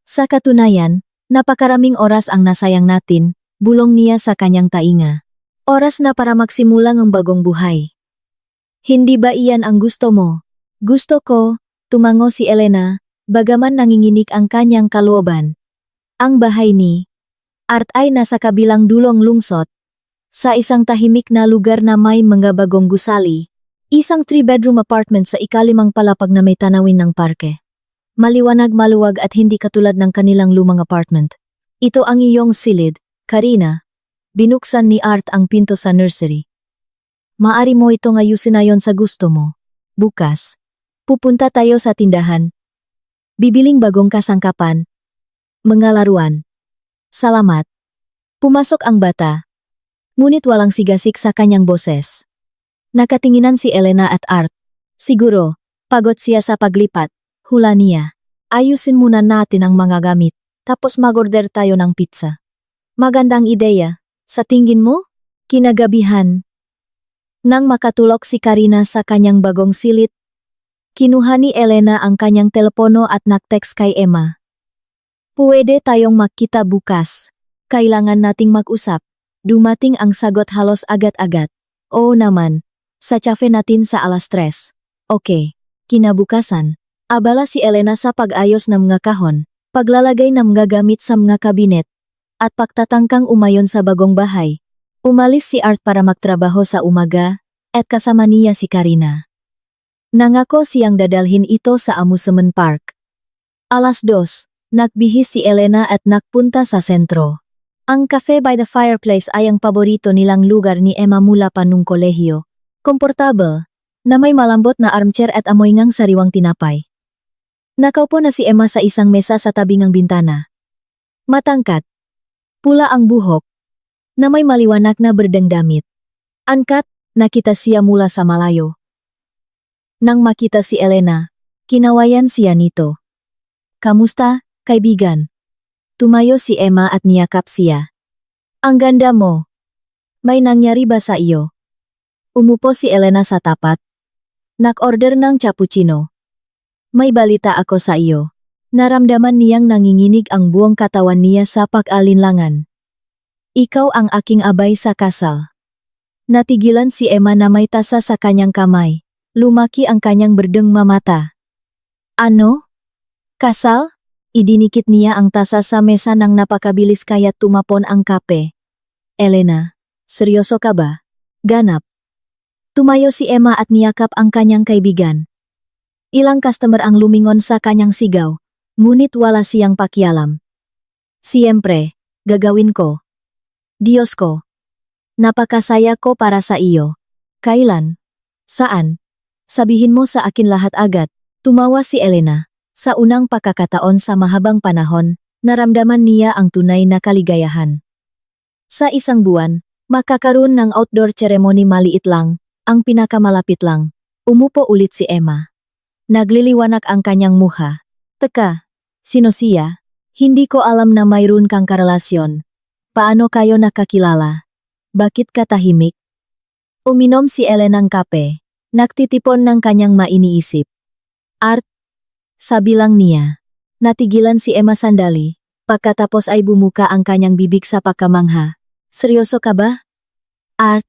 Sa katunayan, napakaraming oras ang nasayang natin, bulong niya sa kanyang tainga. Oras na para magsimula ng bagong buhay. Hindi ba iyan ang gusto mo? Gusto ko, tumango si Elena, bagaman nanginginig ang kanyang kalooban. Ang bahay ni Art ay nasa kabilang dulong lungsod. Sa isang tahimik na lugar na may mga bagong gusali. Isang 3-bedroom apartment sa ika-5 palapag na may tanawin ng parke. Maliwanag, maluwag at hindi katulad ng kanilang lumang apartment. Ito ang iyong silid, Karina. Binuksan ni Art ang pinto sa nursery. Maari mo itong ayusin ayon sa gusto mo. Bukas, pupunta tayo sa tindahan. Bibiling bagong kasangkapan. Mga laruan. Salamat. Pumasok ang bata. Ngunit walang sigasik sa kanyang boses. Nakatinginan si Elena at Art. Siguro, pagod siya sa paglipat. Hula niya. Ayusin muna natin ang mga gamit, tapos mag-order tayo ng pizza. Magandang ideya. Sa tingin mo? Kinagabihan. Nang makatulog si Karina sa kanyang bagong silid, kinuha ni Elena ang kanyang telepono at nag-text kay Emma. Pwede tayong magkita bukas. Kailangan nating mag-usap. Dumating ang sagot halos agad-agad. Oo naman. Sa cafe natin sa 3:00. Okay. Kinabukasan, abala si Elena sa pag-ayos ng mga kahon, paglalagay ng mga gamit sa mga kabinet, at pagtatangkang umayon sa bagong bahay. Umalis si Art para magtrabaho sa umaga, at kasama niya si Karina. Nangako siyang dadalhin ito sa amusement park. 2:00, nagbihis si Elena at nakpunta sa sentro. Ang Cafe by the Fireplace ay ang paborito nilang lugar ni Emma mula pa nung kolehiyo. Komportable, na may malambot na armchair at amoy ngang sariwang tinapay. Nakaupo na si Emma sa isang mesa sa tabi ng bintana. Matangkat, pula ang buhok, na may maliwanag na berdeng damit. Angkat, nakita siya mula sa malayo. Nang makita si Elena, kinawayan siya nito. Kamusta, kaibigan? Tumayo si Emma at niyakap siya. Ang ganda mo. May nangyari ba sa iyo? Umupo si Elena sa tapat. Nag-order ng cappuccino. May balita ako sa iyo. Naramdaman niyang nanginginig ang buong katawan niya sa pag-alinlangan. Ikaw ang aking abay sa kasal. Natigilan si Emma na may tasa sa kanyang kamay. Lumaki ang kanyang berdeng mata. Ano? Kasal? Idinikit niya ang tasa sa mesa nang napakabilis kaya't tumapon ang kape. Elena, seryoso ka ba? Ganap. Tumayo si Emma at niyakap ang kanyang kaibigan. Ilang customer ang lumingon sa kanyang sigaw, ngunit wala siyang pakialam. Siyempre, gagawin ko. Diyos ko. Napakasaya ko para sa iyo. Kailan? Saan? Sabihin mo sa akin lahat agad. Tumawa si Elena. Sa unang pagkakataon sa mahabang panahon, naramdaman niya ang tunay na kaligayahan. Sa isang buwan, makakaroon ng outdoor ceremony maliit lang, ang pinakamalapit lang. Umupo ulit si Emma. Nagliliwanag ang kanyang mukha. Teka, sino siya? Hindi ko alam na mayroon kang karelasyon. Paano kayo nakakilala? Bakit ka tahimik? Uminom si Elena ng kape. Nagtitipon ng kanyang mainiisip. Art, sabi lang niya. Natigilan si Emma sandali. Pagkatapos ay bumuka ang kanyang bibig sa pagkamangha. Seryoso ka ba? Art,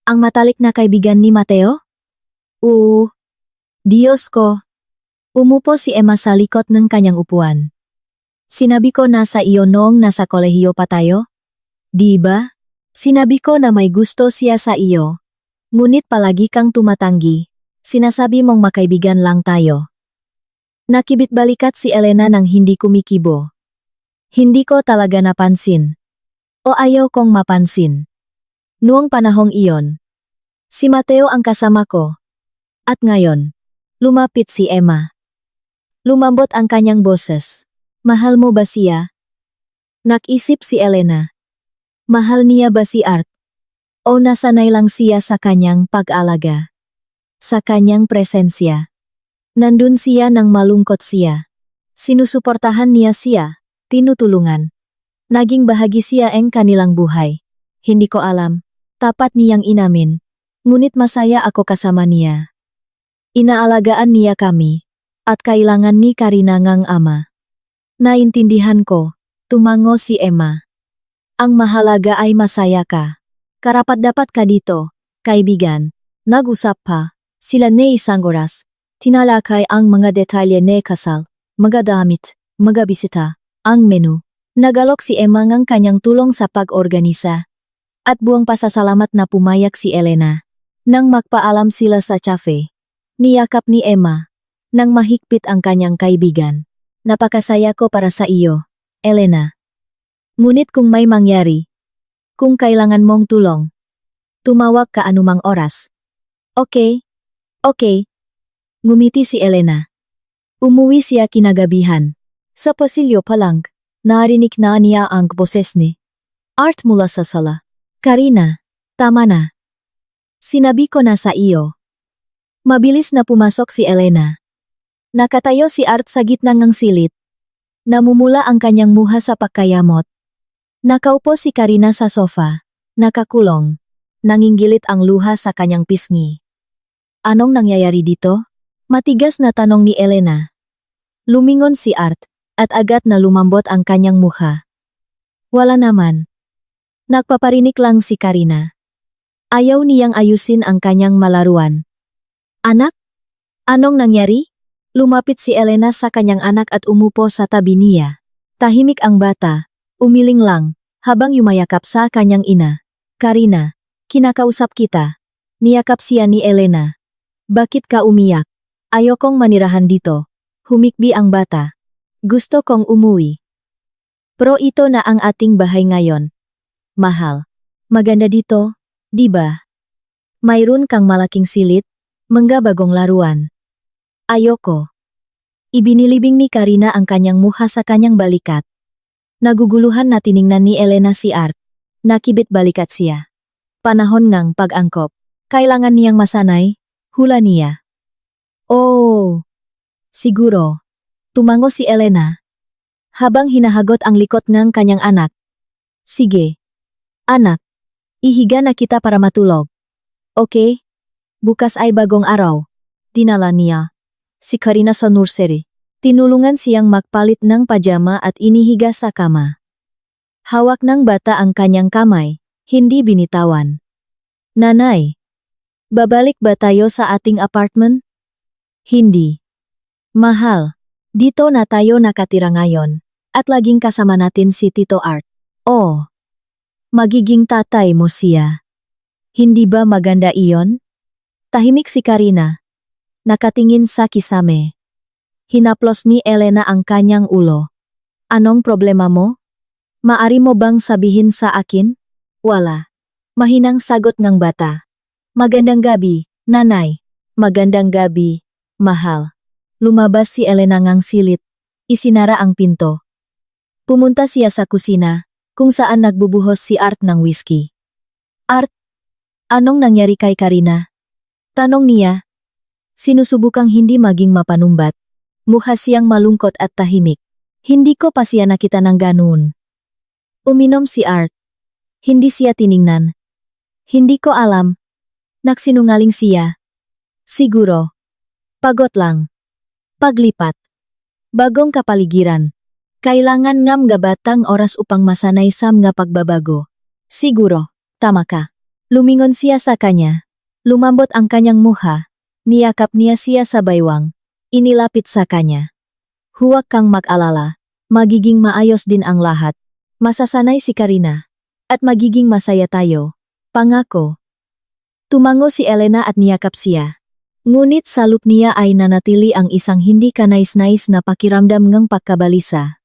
ang matalik na kaibigan ni Mateo? Oo. Diyos ko. Umupo si Emma sa likod ng kanyang upuan. Sinabi ko na sa iyo noong nasa kolehiyo pa tayo? Di ba? Sinabi ko na may gusto siya sa iyo. Ngunit palagi kang tumatanggi. Sinasabi mong makaibigan lang tayo. Nakibit balikat si Elena nang hindi kumikibo. Hindi ko talaga napansin. O ayaw kong mapansin. Noong panahong iyon, si Mateo ang kasama ko. At ngayon, lumapit si Emma. Lumambot ang kanyang boses. Mahal mo ba siya? Nakisip si Elena. Mahal niya ba si Art? O nasanay lang siya sa kanyang pag-alaga? Sa kanyang presensya. Nandun siya nang malungkot siya. Sinusuportahan niya siya, tinutulungan. Naging bahagi siya ang kanilang buhay. Hindi ko alam, tapat niyang inamin. Ngunit masaya ako kasama niya. Inaalagaan niya kami, at kailangan ni Karina ngang ama. Naintindihan ko, tumango si Emma. Ang mahalaga ay masaya ka. Karapat-dapat ka dito, kaibigan. Nag-usap pa, sila ni isang oras. Tinalakay ang mga detalye ni kasal, mga damit, mga bisita, ang menu. Nagalok si Emma ngang kanyang tulong sa pag-organisa. At buong pasasalamat na pumayag si Elena. Nang magpaalam sila sa cafe, niyakap ni Emma, nang mahigpit ang kanyang kaibigan. Napakasaya ko para sa iyo, Elena. Ngunit kung may mangyari, kung kailangan mong tulong, tumawag ka anumang oras. Okay, okay. Ngumiti si Elena. Umuwi siya kinagabihan. Sa pasilyo pa lang, narinig na niya ang boses ni Art mula sa sala. Karina, tama na. Sinabi ko na sa iyo. Mabilis na pumasok si Elena. Nakatayo si Art sa gitna ng silit. Namumula ang kanyang muha sa pagkayamot. Nakaupo si Karina sa sofa, nakakulong. Nanginggilit ang luha sa kanyang pisngi. Anong nangyayari dito? Matigas na tanong ni Elena. Lumingon si Art, at agad na lumambot ang kanyang mukha. Wala naman. Nagpaparinig lang si Karina. Ayaw niyang ayusin ang kanyang malaruan. Anak? Anong nangyari? Lumapit si Elena sa kanyang anak at umupo sa tabi niya. Tahimik ang bata. Umiling lang, habang yumayakap sa kanyang ina. Karina, kinakausap kita. Niyakap siya ni Elena. Bakit ka umiyak? Ayokong manirahan dito. Humikbi ang bata. Gusto kong umuwi. Pero ito na ang ating bahay ngayon. Mahal. Maganda dito, di ba? Mayroon kang malaking silit, mga bagong laruan. Ayoko. Ibinilibing ni Karina ang kanyang mukha sa kanyang balikat. Naguguluhan na tiningnan ni Elena si Art. Nakibit balikat siya. Panahon ngang pag-angkop. Kailangan niyang masanay, hula niya. Oh, siguro. Tumango si Elena. Habang hinahagot ang likot ng kanyang anak. Sige. Anak, ihiga na kita para matulog. Okay? Bukas ay bagong araw. Dinala niya. Si Karina sa nursery. Tinulungan siyang magpalit ng pajama at inihiga sa kama. Hawak ng bata ang kanyang kamay, hindi binitawan. Nanay, babalik ba tayo sa ating apartment? Hindi. Mahal, dito na tayo nakatira ngayon, at laging kasama natin si Tito Art. Oh, magiging tatay mo siya. Hindi ba maganda iyon? Tahimik si Karina. Nakatingin sa kisame. Hinaplos ni Elena ang kanyang ulo. Anong problema mo? Maari mo bang sabihin sa akin? Wala. Mahinang sagot ng bata. Magandang gabi, nanay. Magandang gabi, mahal. Lumabas si Elena ngang silit. Isinara ang pinto. Pumunta siya sa kusina, kung saan nagbubuhos si Art ng whiskey. Art, anong nangyari kay Karina? Tanong niya. Sinusubukang hindi maging mapanumbat. Mukha siyang malungkot at tahimik. Hindi ko pa siya nakita ng ganoon. Uminom si Art. Hindi siya tiningnan. Hindi ko alam. Nagsinungaling siya. Siguro. Pagod lang. Paglipat. Bagong kapaligiran. Kailangan ngam gabatang oras upang masanay sa mga pagbabago. Siguro. Tama ka. Lumingon siya sa kanya. Lumambot ang kanyang mukha. Niyakap niya siya sa baywang. Inilapit sa kanya. Huwag kang mag-alala. Magiging maayos din ang lahat. Masasanay si Karina. At magiging masaya tayo. Pangako. Tumango si Elena at niyakap siya. Ngunit sa loob niya ay nanatili ang isang hindi kanais-nais na pakiramdam ng pagkabalisa.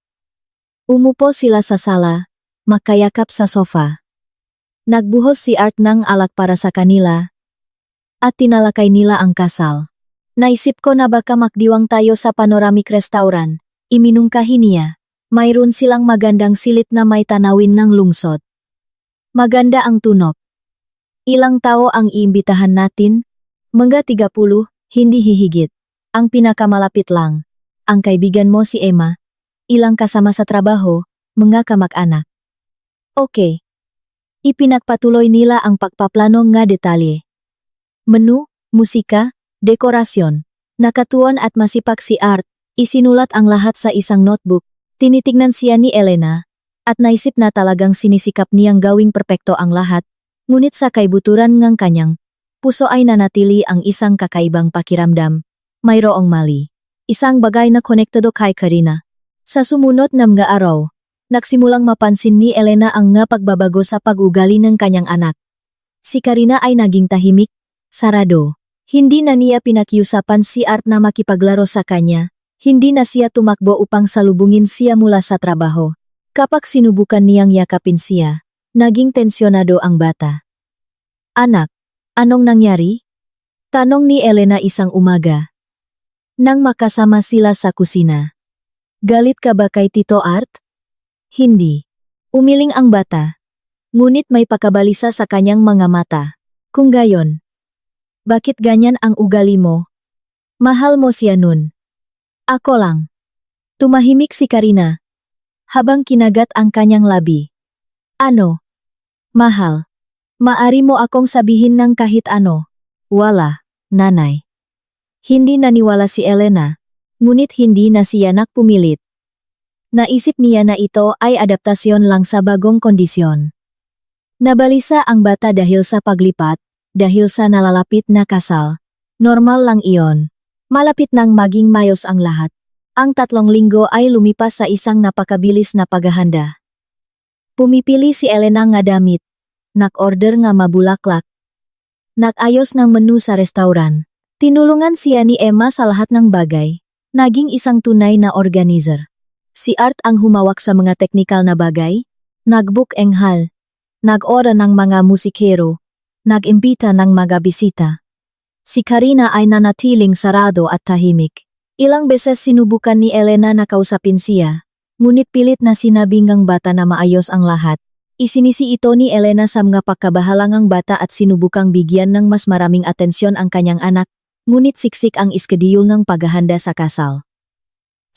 Umupo sila sa sala, makayakap sa sofa. Nagbuhos si Art ng alak para sa kanila. At tinalakay nila ang kasal. Naisip ko na baka makdiwang tayo sa panoramic restaurant. Iminungkahi niya. Mayroon silang magandang silit na may tanawin ng lungsod. Maganda ang tunog. Ilang tao ang iimbitahan natin? Mga 30, hindi hihigit. Ang pinakamalapit lang. Ang kaibigan mo si Emma. Ilang kasama sa trabaho, mga kamag-anak. Okay. Ipinagpatuloy nila ang pagpaplano nga detalye. Menu, musika, dekorasyon. Nakatuon at masipag si Art. Isinulat ang lahat sa isang notebook. Tinitignan siya ni Elena, at naisip na talagang sinisikap niyang gawing perpekto ang lahat, ngunit sa kaibuturan ng kanyang puso ay nanatili ang isang kakaibang pakiramdam. Mayroong mali. Isang bagay na konektado kay Karina. Sa sumunod na mga araw, nagsimulang mapansin ni Elena ang nga pagbabago sa pag-ugali ng kanyang anak. Si Karina ay naging tahimik, sarado. Hindi na niya pinakiusapan si Art na makipaglaro sa kanya. Hindi na siya tumakbo upang salubungin siya mula sa trabaho. Kapag sinubukan niyang yakapin siya, naging tensyonado ang bata. Anak, anong nangyari? Tanong ni Elena isang umaga. Nang makasama sila sa kusina. Galit ka ba kay Tito Art? Hindi. Umiling ang bata. Ngunit may pakabalisa sa kanyang mga mata. Kung gayon, bakit ganyan ang ugali mo? Mahal mo siya nun. Ako lang. Tumahimik si Karina. Habang kinagat ang kanyang labi. Ano? Mahal. Maari mo akong sabihin ng kahit ano. Wala, nanay. Hindi naniwala si Elena, ngunit hindi na siya nagpumilit. Naisip niya na ito ay adaptasyon lang sa bagong kondisyon. Nabalisa ang bata dahil sa paglipat, dahil sa nalalapit na kasal. Normal lang iyon. Malapit nang maging mayos ang lahat. Ang 3 linggo ay lumipas sa isang napakabilis na paghahanda. Pumipili si Elena nga damit. Nak-order nga mabulaklak. Nag-ayos ng menu sa restauran. Tinulungan siya ni Emma sa lahat ng bagay. Naging isang tunay na organizer. Si Art ang humawak sa mga teknikal na bagay. Nag-book ang hall. Nag-ora ng mga musikero. Nag-imbita ng mga bisita. Si Karina ay nanatiling sarado at tahimik. Ilang beses sinubukan ni Elena na kausapin siya, ngunit pilit na sinabi ngang bata na maayos ang lahat. Isinisi ito ni Elena sa mga pagkabahalangang bata at sinubukang bigyan ng mas maraming atensyon ang kanyang anak, ngunit siksik ang iskedyul ng paghahanda sa kasal.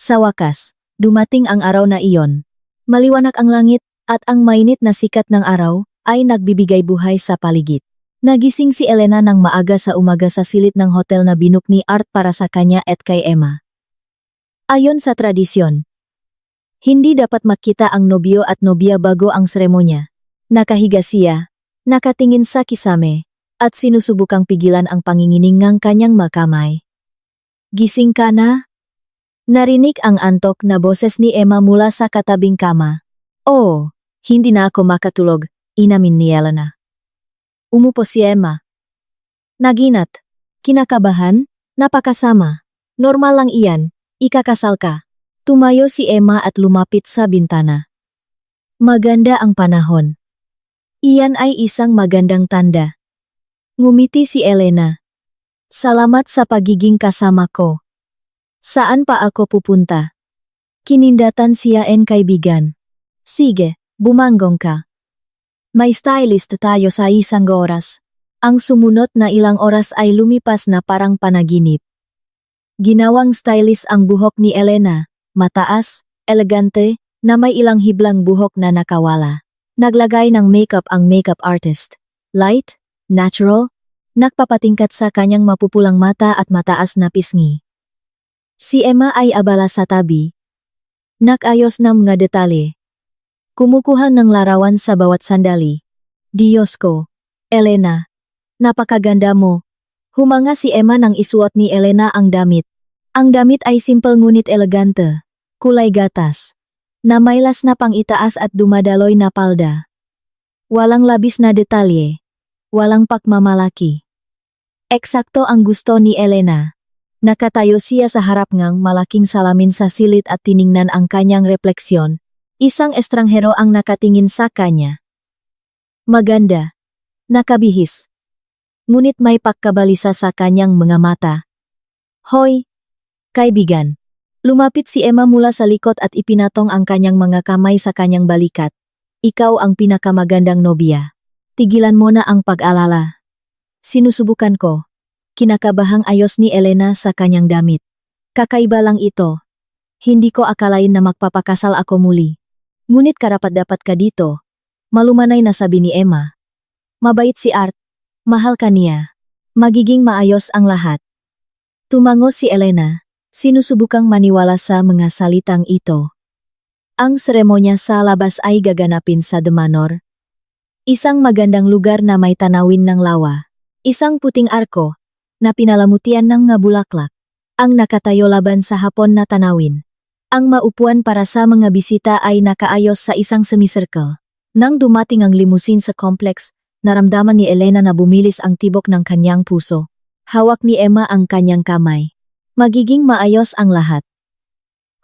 Sa wakas, dumating ang araw na iyon. Maliwanag ang langit at ang mainit na sikat ng araw ay nagbibigay buhay sa paligid. Nagising si Elena ng maaga sa umaga sa silid ng hotel na binook ni Art para sa kanya at kay Emma. Ayon sa tradisyon, hindi dapat makita ang nobyo at nobya bago ang seremonya. Nakahiga siya, nakatingin sa kisame, at sinusubukang pigilan ang pangingining ng kanyang makamay. Gising ka na? Narinig ang antok na boses ni Emma mula sa katabing kama. Oh, hindi na ako makatulog, inamin ni Elena. Umupo si Emma. Naginat, kinakabahan, napakasama. Normal lang iyan, ikakasal ka. Tumayo si Emma at lumapit sa bintana. Maganda ang panahon. Iyan ay isang magandang tanda. Ngumiti si Elena. Salamat sa pagiging kasama ko. Saan pa ako pupunta? Kinindatan siya en kaibigan. Sige, bumanggong ka. May stylist tayo sa isang oras. Ang sumunod na ilang oras ay lumipas na parang panaginip. Ginawang stylist ang buhok ni Elena. Mataas, elegante, na may ilang hiblang buhok na nakawala. Naglagay ng makeup ang makeup artist. Light, natural, nagpapatingkat sa kanyang mapupulang mata at mataas na pisngi. Si Emma ay abala sa tabi. Nag-ayos ng mga detalye. Kumukuha ng larawan sa bawat sandali. Diyos ko, Elena, napakaganda mo. Humanga si Emma nang isuot ni Elena ang damit. Ang damit ay simple ngunit elegante, kulay gatas, na may las na pang-itaas at dumadaloy na palda. Walang labis na detalye, walang pagmamalaki. Eksakto ang gusto ni Elena. Nakatayo siya sa harap ng malaking salamin sa silid at tiningnan ang kanyang refleksyon. Isang estranghero ang nakatingin sa kanya. Maganda, nakabihis. Ngunit may pagkabalisa sa kanyang mga mata. Hoy! Kaibigan. Lumapit si Emma mula sa likod at ipinatong ang kanyang mga kamay sa kanyang balikat. Ikaw ang pinakamagandang nobya. Tigilan mo na ang pag-alala. Sinusubukan ko. Kinakabahang ayos ni Elena sa kanyang damit. Kakaiba lang ito. Hindi ko akalain na magpapakasal ako muli. Ngunit karapat-dapat ka dito. Malumanay na sabi ni Emma. Mabait si Art. Mahal ka niya. Magiging maayos ang lahat. Tumango si Elena. Sinusubukang maniwala sa mga salitang ito. Ang seremonya sa labas ay gaganapin sa The Manor. Isang magandang lugar na may tanawin ng lawa. Isang puting arko, na pinalamutian ng nga bulaklak. Ang nakatayo laban sa hapon na tanawin. Ang maupuan para sa mga bisita ay nakaayos sa isang semicircle. Nang dumating ang limusin sa complex, naramdaman ni Elena na bumilis ang tibok ng kanyang puso. Hawak ni Emma ang kanyang kamay. Magiging maayos ang lahat.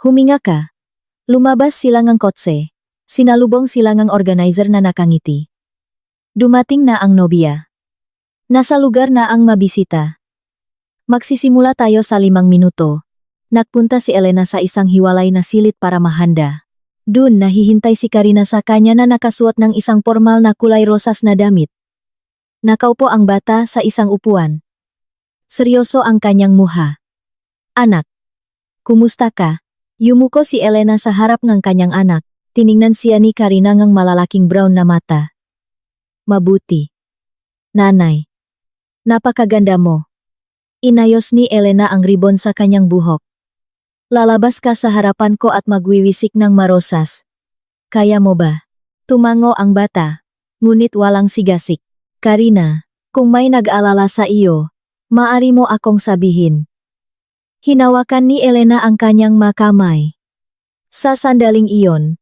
Huminga ka. Lumabas sila ng kotse. Sinalubong sila ng organizer na nakangiti. Dumating na ang nobya. Nasa lugar na ang mabisita. Magsisimula tayo sa 5 minuto. Nagpunta si Elena sa isang hiwalay na silid para mahanda. Dun nahihintay si Karina sa kanya na nakasuot ng isang formal na kulay rosas na damit. Nakaupo ang bata sa isang upuan. Seryoso ang kanyang muha. Anak, kumusta ka? Yumuko si Elena sa harap ng kanyang anak. Tiningnan siya ni Karina ng malalaking brown na mata. Mabuti. Nanay. Napakaganda mo. Inayos ni Elena ang ribon sa kanyang buhok. Lalabas ka sa harapan ko at magwiwisik ng marosas. Kaya mo ba? Tumango ang bata, ngunit walang sigasik. Karina, kung may nag-alala sa iyo, maari mo akong sabihin. Hinawakan ni Elena ang kanyang makamay. Sa sandaling iyon,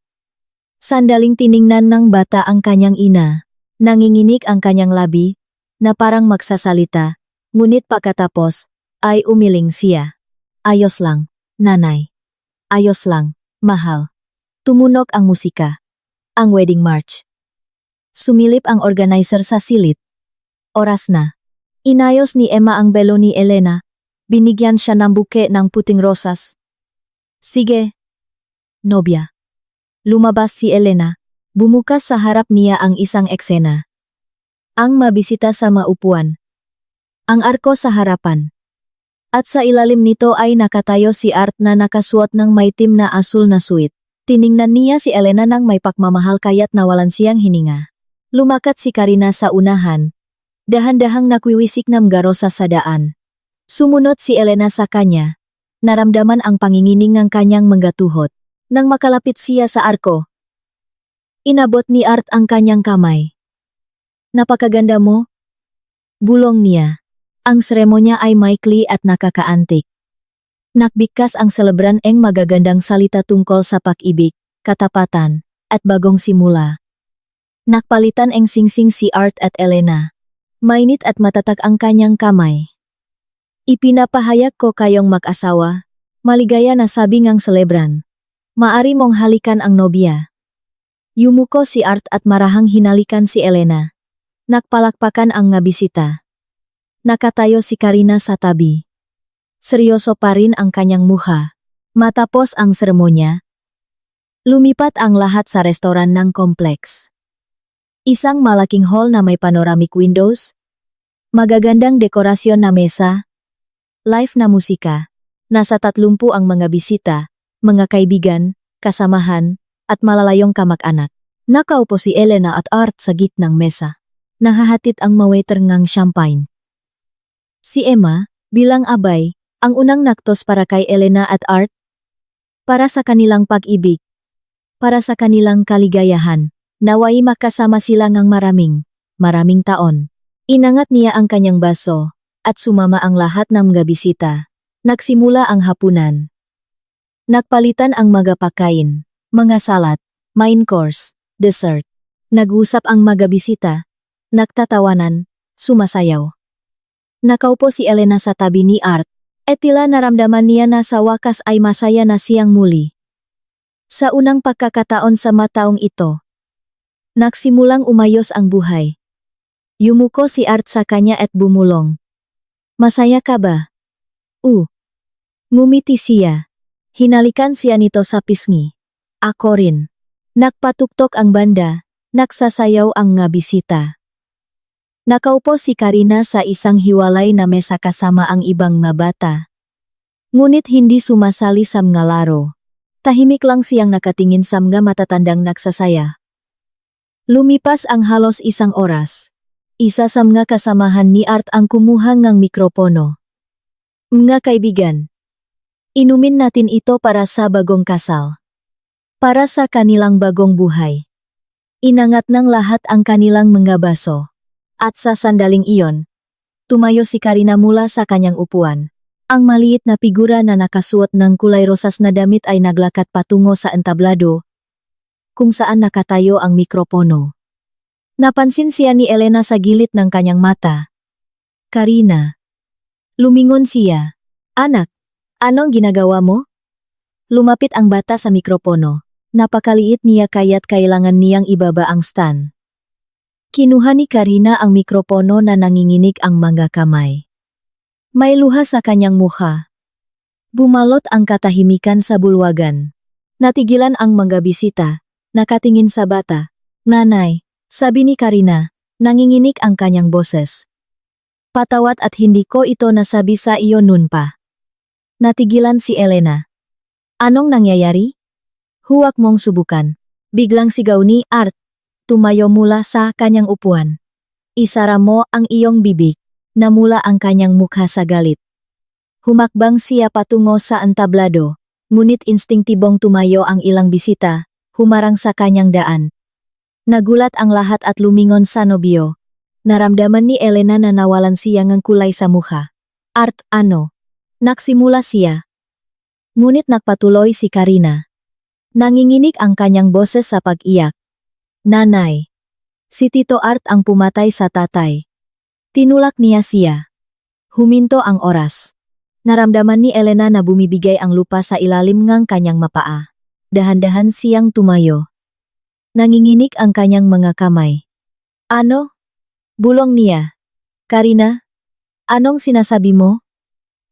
sandaling tiningnan ng bata ang kanyang ina, nanginginig ang kanyang labi, na parang magsasalita, ngunit pagkatapos, ay umiling siya. Ayos lang, nanay. Ayos lang, mahal. Tumunog ang musika. Ang wedding march. Sumilip ang organizer sa silid. Oras na. Inayos ni Emma ang belo ni Elena. Binigyan siya ng buke ng puting rosas. Sige, nobya. Lumabas si Elena. Bumukas sa harap niya ang isang eksena. Ang mabisita sa maupuan. Ang arko sa harapan. At sa ilalim nito ay nakatayo si Art na nakasuot ng maitim na asul na suit. Tiningnan niya si Elena nang may pagmamahal kaya't nawalan siyang hininga. Lumakat si Karina sa unahan. Dahan-dahang nakwiwisik ng garosa sa daan. Sumunod si Elena sa kanya. Naramdaman ang pangingining ng kanyang manggatuhot. Nang makalapit siya sa arko, inabot ni Art ang kanyang kamay. Napakaganda mo. Bulong niya. Ang seremonya ay maikli at nakakaantik. Nakbigkas ang selebran eng magagandang salita tungkol sa pag-ibig, katapatan, at bagong simula. Nakpalitan eng singsing si Art at Elena. Mainit at matatag ang kanyang kamay. Ipinapahayag ko kayong mag-asawa. Maligaya na sabi ngang selebran. Maari mong halikan ang nobya. Yumuko si Art at marahang hinalikan si Elena. Nakpalakpakan ang ngabisita. Nakatayo si Karina sa tabi. Seryoso pa rin ang kanyang mukha. Matapos ang seremonya, lumipat ang lahat sa restoran ng kompleks. Isang malaking hall na may panoramic windows, magagandang dekorasyon na mesa, live na musika, nasa 30 ang mga bisita, mga kaibigan, kasamahan, at malalayong kamag-anak. Nakaupo si Elena at Art sa gitnang mesa. Nahahatid ang mawaiter ngang champagne. Si Emma, bilang abay, ang unang naktos para kay Elena at Art. Para sa kanilang pag-ibig. Para sa kanilang kaligayahan. Naway makasama sila ngang maraming taon. Inangat niya ang kanyang baso, at sumama ang lahat ng mga bisita. Nagsimula ang hapunan. Nagpalitan ang mga pagkain, mga salad, main course, dessert. Nag-usap ang mga bisita. Nagtatawanan, sumasayaw. Nakaupo si Elena sa tabi ni Art. At tila naramdaman niya na sa wakas ay masaya na siyang muli. Sa unang pagkakataon sa mataong ito, nagsimulang umayos ang buhay. Yumuko si Art sa kanya at bumulong. Masaya ka ba? Ngumiti siya. Hinalikan siya nito sa pisngi. Ako rin. Nagpatuktok ang banda, nagsasayaw ang nga bisita. Nakaupo si Karina sa isang hiwalay na mesa kasama ang ibang mga bata. Ngunit hindi sumasali sa mga laro. Tahimik lang siyang nakatingin sa mga matatandang nagsasaya. Lumipas ang halos isang oras. Isa sa mga kasamahan ni Art ang kumuha ng mikropono. Mga kaibigan, inumin natin ito para sa bagong kasal. Para sa kanilang bagong buhay. Inangat ng lahat ang kanilang mga baso. At sa sandaling iyon, tumayo si Karina mula sa kanyang upuan. Ang maliit na figura na nakasuot ng kulay rosas na damit ay naglakad patungo sa entablado, kung saan nakatayo ang mikropono. Napansin siya ni Elena sa gilid ng kanyang mata. Karina. Lumingon siya. Anak, anong ginagawa mo? Lumapit ang bata sa mikropono. Napakaliit niya kaya't kailangan niyang ibaba ang stand. Kinuha ni Karina ang mikropono na nanginginig ang mga kamay. May luha sa kanyang mukha. Bumalot ang katahimikan sa bulwagan. Natigilan ang mga bisita, nakatingin sa bata. Nanay, sabi ni Karina, nanginginig ang kanyang boses. Patawad at hindi ko ito nasabi sa iyo noon pa. Natigilan si Elena. Anong nangyayari? Huwag mong subukan. Biglang sigaw ni Art. Tumayo mula sa kanyang upuan. Isara mo ang iyong bibig. Namula ang kanyang mukha sa galit. Humakbang siya patungo sa entablado, ngunit instinktibong tumayo ang ilang bisita, humarang sa kanyang daan. Nagulat ang lahat at lumingon sa nobyo. Naramdaman ni Elena na nawalan siya ng kulay sa mukha. Art, ano? Nagsimula siya. Ngunit nagpatuloy si Karina. Nanginginig ang kanyang boses sa pag-iyak. Nanay. Si Tito Art ang pumatay sa tatay. Tinulak niya siya. Huminto ang oras. Naramdaman ni Elena na bumibigay ang lupa sa ilalim ng kanyang mapaa. Dahan-dahan siyang tumayo. Nanginginig ang kanyang mga kamay. Ano? Bulong niya. Karina? Anong sinasabi mo?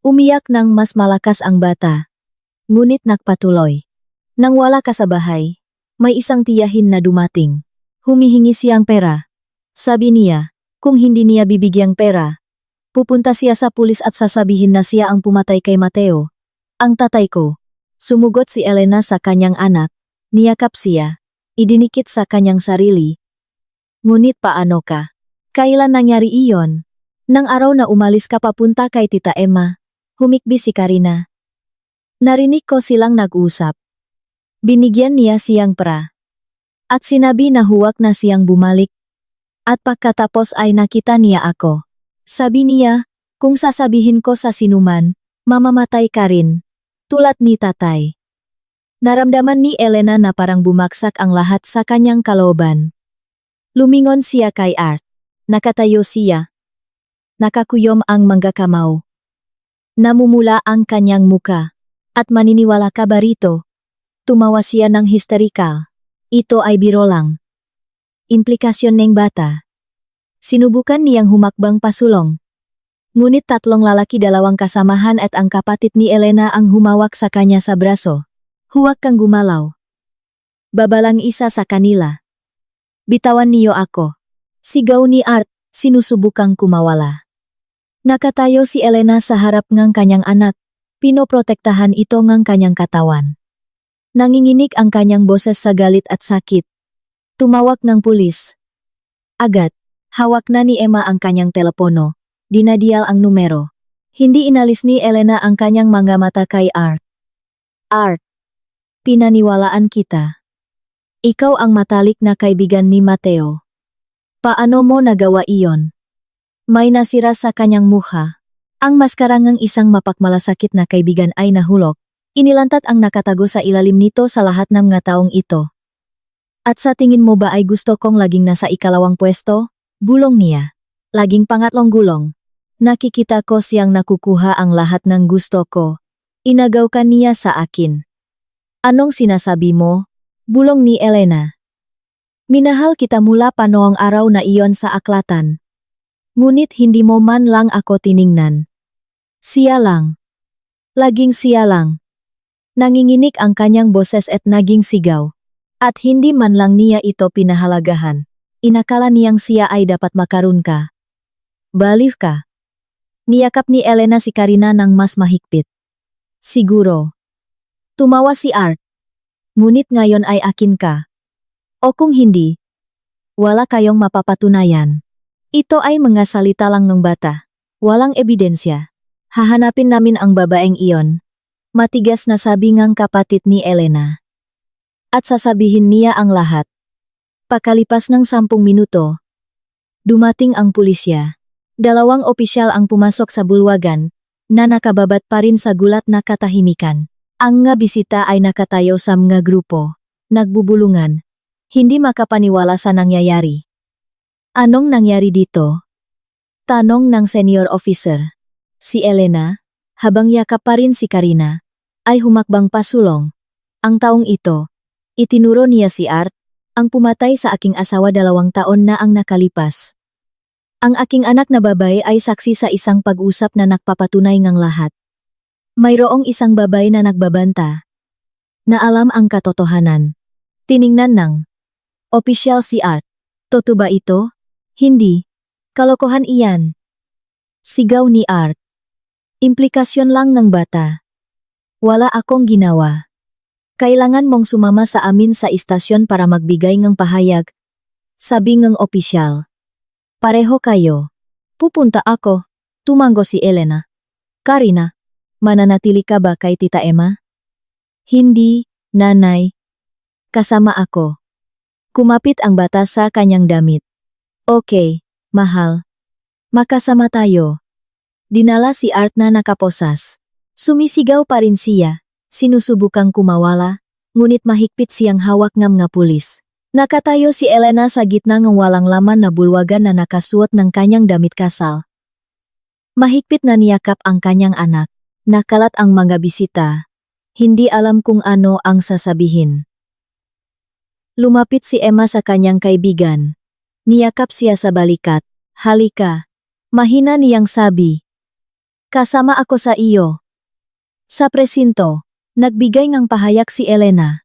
Umiyak ng mas malakas ang bata. Ngunit nagpatuloy. Nang wala ka sa bahay, may isang tiyahin na dumating. Humihingi siyang pera. Sabi niya, kung hindi niya bibigyang pera, pupunta siya sa pulis at sasabihin na siya ang pumatay kay Mateo, ang tatay ko. Sumugot si Elena sa kanyang anak, niyakap siya, idinikit sa kanyang sarili. Ngunit paano ka? Kailan nangyari iyon? Nang araw na umalis ka papunta kay Tita Emma, humikbi si Karina. Narinig ko silang nag-usap. Binigyan niya siyang pera. At sinabi na huwag na siyang bumalik. At pagkatapos ay nakita niya ako. Sabi niya, kung sasabihin ko sa sinuman, mamamatay ka rin. Tulad ni tatay. Naramdaman ni Elena na parang bumaksak ang lahat sa kanyang kalooban. Lumingon siya kay Art. Nakatayo siya. Nakakuyom ang mga kamao. Namumula ang kanyang muka. At maniniwala ka ba rito? Tumawa siya ng histerikal. Ito ay biro lang. Implikasyon ng bata. Sinubukan niyang humakbang pasulong. Ngunit tatlong lalaki dalawang kasamahan at ang kapatid ni Elena ang humawak sa kanya sa braso. Huwag kang gumalaw. Babalang isa sa kanila. Bitawan niyo ako. Sigaw ni Art, sinusubukang kumawala. Nakatayo si Elena sa harap ng kanyang anak, pinoprotektahan ito ng kanyang katawan. Nanginginig ang kanyang boses sa galit at sakit. Tumawag ng pulis. Agad, hawak na ni Emma ang kanyang telepono, dinadial ang numero. Hindi inalis ni Elena ang kanyang mga mata kay Art. Art, pinaniwalaan kita. Ikaw ang matalik na kaibigan ni Mateo. Paano mo nagawa iyon? May nasira sa kanyang mukha. Ang maskarangang isang mapakmalasakit na kaibigan ay nahulog. Inilantat ang nakatago sa ilalim nito sa lahat ng mga taong ito. At sa tingin mo ba ay gusto kong laging nasa ikalawang pwesto? Bulong niya. Laging pangatlong gulong. Nakikita ko siyang nakukuha ang lahat ng gusto ko. Inagaw ka niya sa akin. Anong sinasabi mo? Bulong ni Elena. Minahal kita mula pa noong araw na iyon sa aklatan. Ngunit hindi mo man lang ako tiningnan. Siya lang. Laging siya lang. Nanginginig ang kanyang boses at naging sigaw. At hindi man lang niya ito pinahalagahan. Inakala niyang siya ay dapat makaroon ka. Baliw ka. Niyakap ni Elena si Karina ng mas mahigpit. Siguro. Tumawa si Art. Ngunit ngayon ay akin ka. O kung hindi, wala kayong mapapatunayan. Ito ay mga salita lang ng bata. Walang ebidensya. Hahanapin namin ang babaeng iyon. Matigas na sabi ng kapatid ni Elena. At sasabihin niya ang lahat. Pakalipas ng 10 minuto, dumating ang pulisya. 2 opisyal ang pumasok sa bulwagan, na nakababat pa rin sa gulat na katahimikan. Ang mga bisita ay nakatayo sa mga grupo, nagbubulungan, hindi makapaniwala sa nangyayari. Anong nangyari dito? Tanong ng senior officer. Si Elena, habang yakap pa rin si Karina, ay humakbang pasulong. Ang taong ito, itinuro niya si Art, ang pumatay sa aking asawa 2 taon na ang nakalipas. Ang aking anak na babae ay saksi sa isang pag-usap na nagpapatunay ng lahat. Mayroong isang babae na nagbabanta, na alam ang katotohanan. Tiningnan ng opisyal si Art. Totoo ba ito? Hindi. Kalokohan iyan. Sigaw ni Art. Implikasyon lang ng bata. Wala akong ginawa. Kailangan mong sumama sa amin sa istasyon para magbigay ng pahayag. Sabi ng opisyal. Pareho kayo. Pupunta ako. Tumango si Elena. Karina, mananatili ka ba kay Tita Emma? Hindi, nanay. Kasama ako. Kumapit ang bata sa kanyang damit. Okay, mahal. Makasama tayo. Dinala si Art na nakaposas. Sumisigaw pa rin siya, sinusubukang kumawala, ngunit mahigpit siyang hawak ng mga pulis. Nakatayo si Elena sa gitna ng walang laman na bulwagan na nakasuot ng kanyang damit kasal. Mahigpit na niyakap ang kanyang anak. Nakalat ang mga bisita. Hindi alam kung ano ang sasabihin. Lumapit si Emma sa kanyang kaibigan. Niyakap siya sa balikat. Halika. Mahina niyang sabi. Kasama ako sa iyo. Sa presinto, nagbigay ng pahayag si Elena.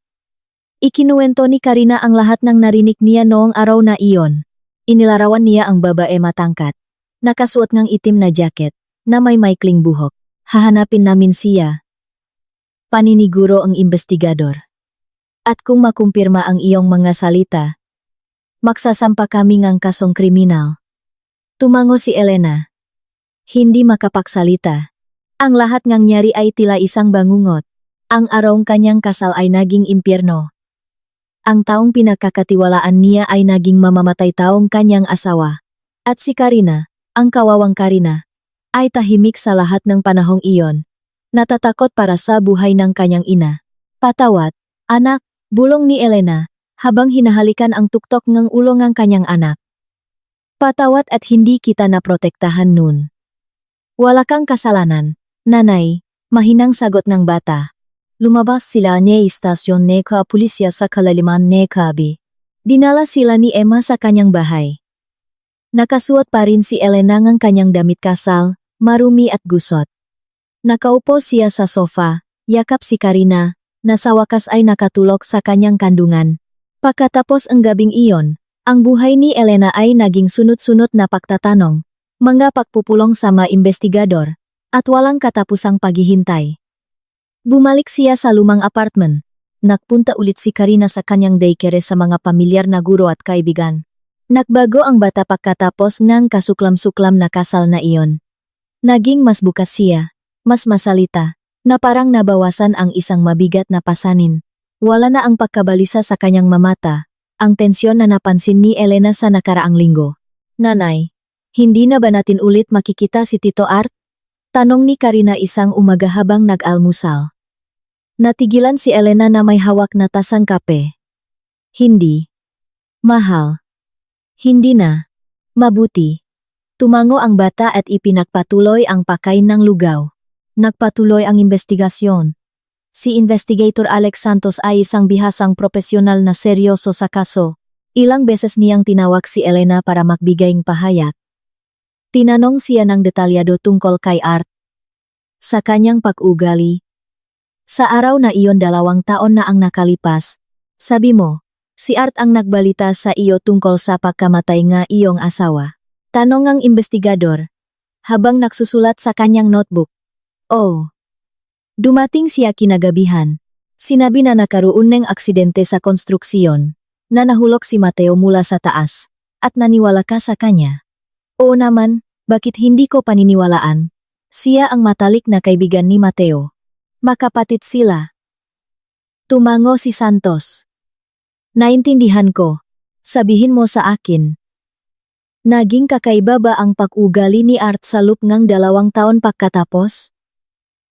Ikinuwento ni Karina ang lahat ng narinig niya noong araw na iyon. Inilarawan niya ang babae matangkat. Nakasuot ng itim na jacket, na may maikling buhok. Hahanapin namin siya. Paniniguro ang investigador. At kung makumpirma ang iyong mga salita, magsasampa kami ng kasong kriminal. Tumango si Elena. Hindi makapagsalita. Ang lahat ng nangyari ay tila isang bangungot. Ang arawng kanyang kasal ay naging impyerno. Ang taong pinagkakatiwalaan niya ay naging mamamatay taong kanyang asawa. At si Karina, ang kawawang Karina, ay tahimik sa lahat ng panahong iyon. Natatakot para sa buhay ng kanyang ina. Patawat, anak, bulong ni Elena, habang hinahalikan ang tuktok ng ulo ng kanyang anak. Patawat at hindi kita naprotektahan nun. Wala kang kasalanan, nanay, mahinang sagot ng bata. Lumabas sila ni istasyon ni pulisya sa kalaliman ni Kabi. Dinala sila ni Emma sa kanyang bahay. Nakasuot pa rin si Elena ng kanyang damit kasal, marumi at gusot. Nakaupo siya sa sofa, yakap si Karina, na sa wakas ay nakatulog sa kanyang kandungan. Pagkatapos ang gabing iyon, ang buhay ni Elena ay naging sunod-sunod na pagtatanong, mga pagpupulong sa mga investigador, at walang katapusang paghihintay. Bumalik siya sa lumang apartment. Nagpunta ulit si Karina sa kanyang daycare sa mga pamilyar na guro at kaibigan. Nagbago ang bata pagkatapos ng kasuklam-suklam na kasal na iyon. Naging mas bukas siya, mas masalita, na parang nabawasan ang isang mabigat na pasanin. Wala na ang pagkabalisa sa kanyang mamata, ang tensyon na napansin ni Elena sa nakaraang linggo. Nanay, hindi na ba natin ulit makikita si Tito Art? Tanong ni Karina isang umaga habang nag-almusal. Natigilan si Elena na may hawak na tasang kape. Hindi. Mahal. Hindi na. Mabuti. Tumango ang bata at ipinagpatuloy ang pagkain ng lugaw. Nagpatuloy ang investigasyon. Si Investigator Alex Santos ay isang bihasang profesional na seryoso sa kaso. Ilang beses niyang tinawag si Elena para magbigay ng pahayag. Tinanong siya ng detalyado tungkol kay Art. Sa kanyang pag-ugali. Sa araw na iyon 2 taon na ang nakalipas. Sabi mo, si Art ang nagbalita sa iyo tungkol sa pagkamatay nga iyong asawa. Tanong ang investigador, habang nagsusulat sa kanyang notebook. Oh. Dumating siya kinagabihan. Sinabi na nakaroon ng aksidente sa konstruksyon, na nahulog si Mateo mula sa taas, at naniwala ka sa kanya. Oo naman, bakit hindi ko paniniwalaan? Siya ang matalik na kaibigan ni Mateo. Makapatid sila. Tumango si Santos. Naintindihan ko. Sabihin mo sa akin. Naging kakaiba ba ang pag-ugali ni Art sa loob ng 2 taon pagkatapos?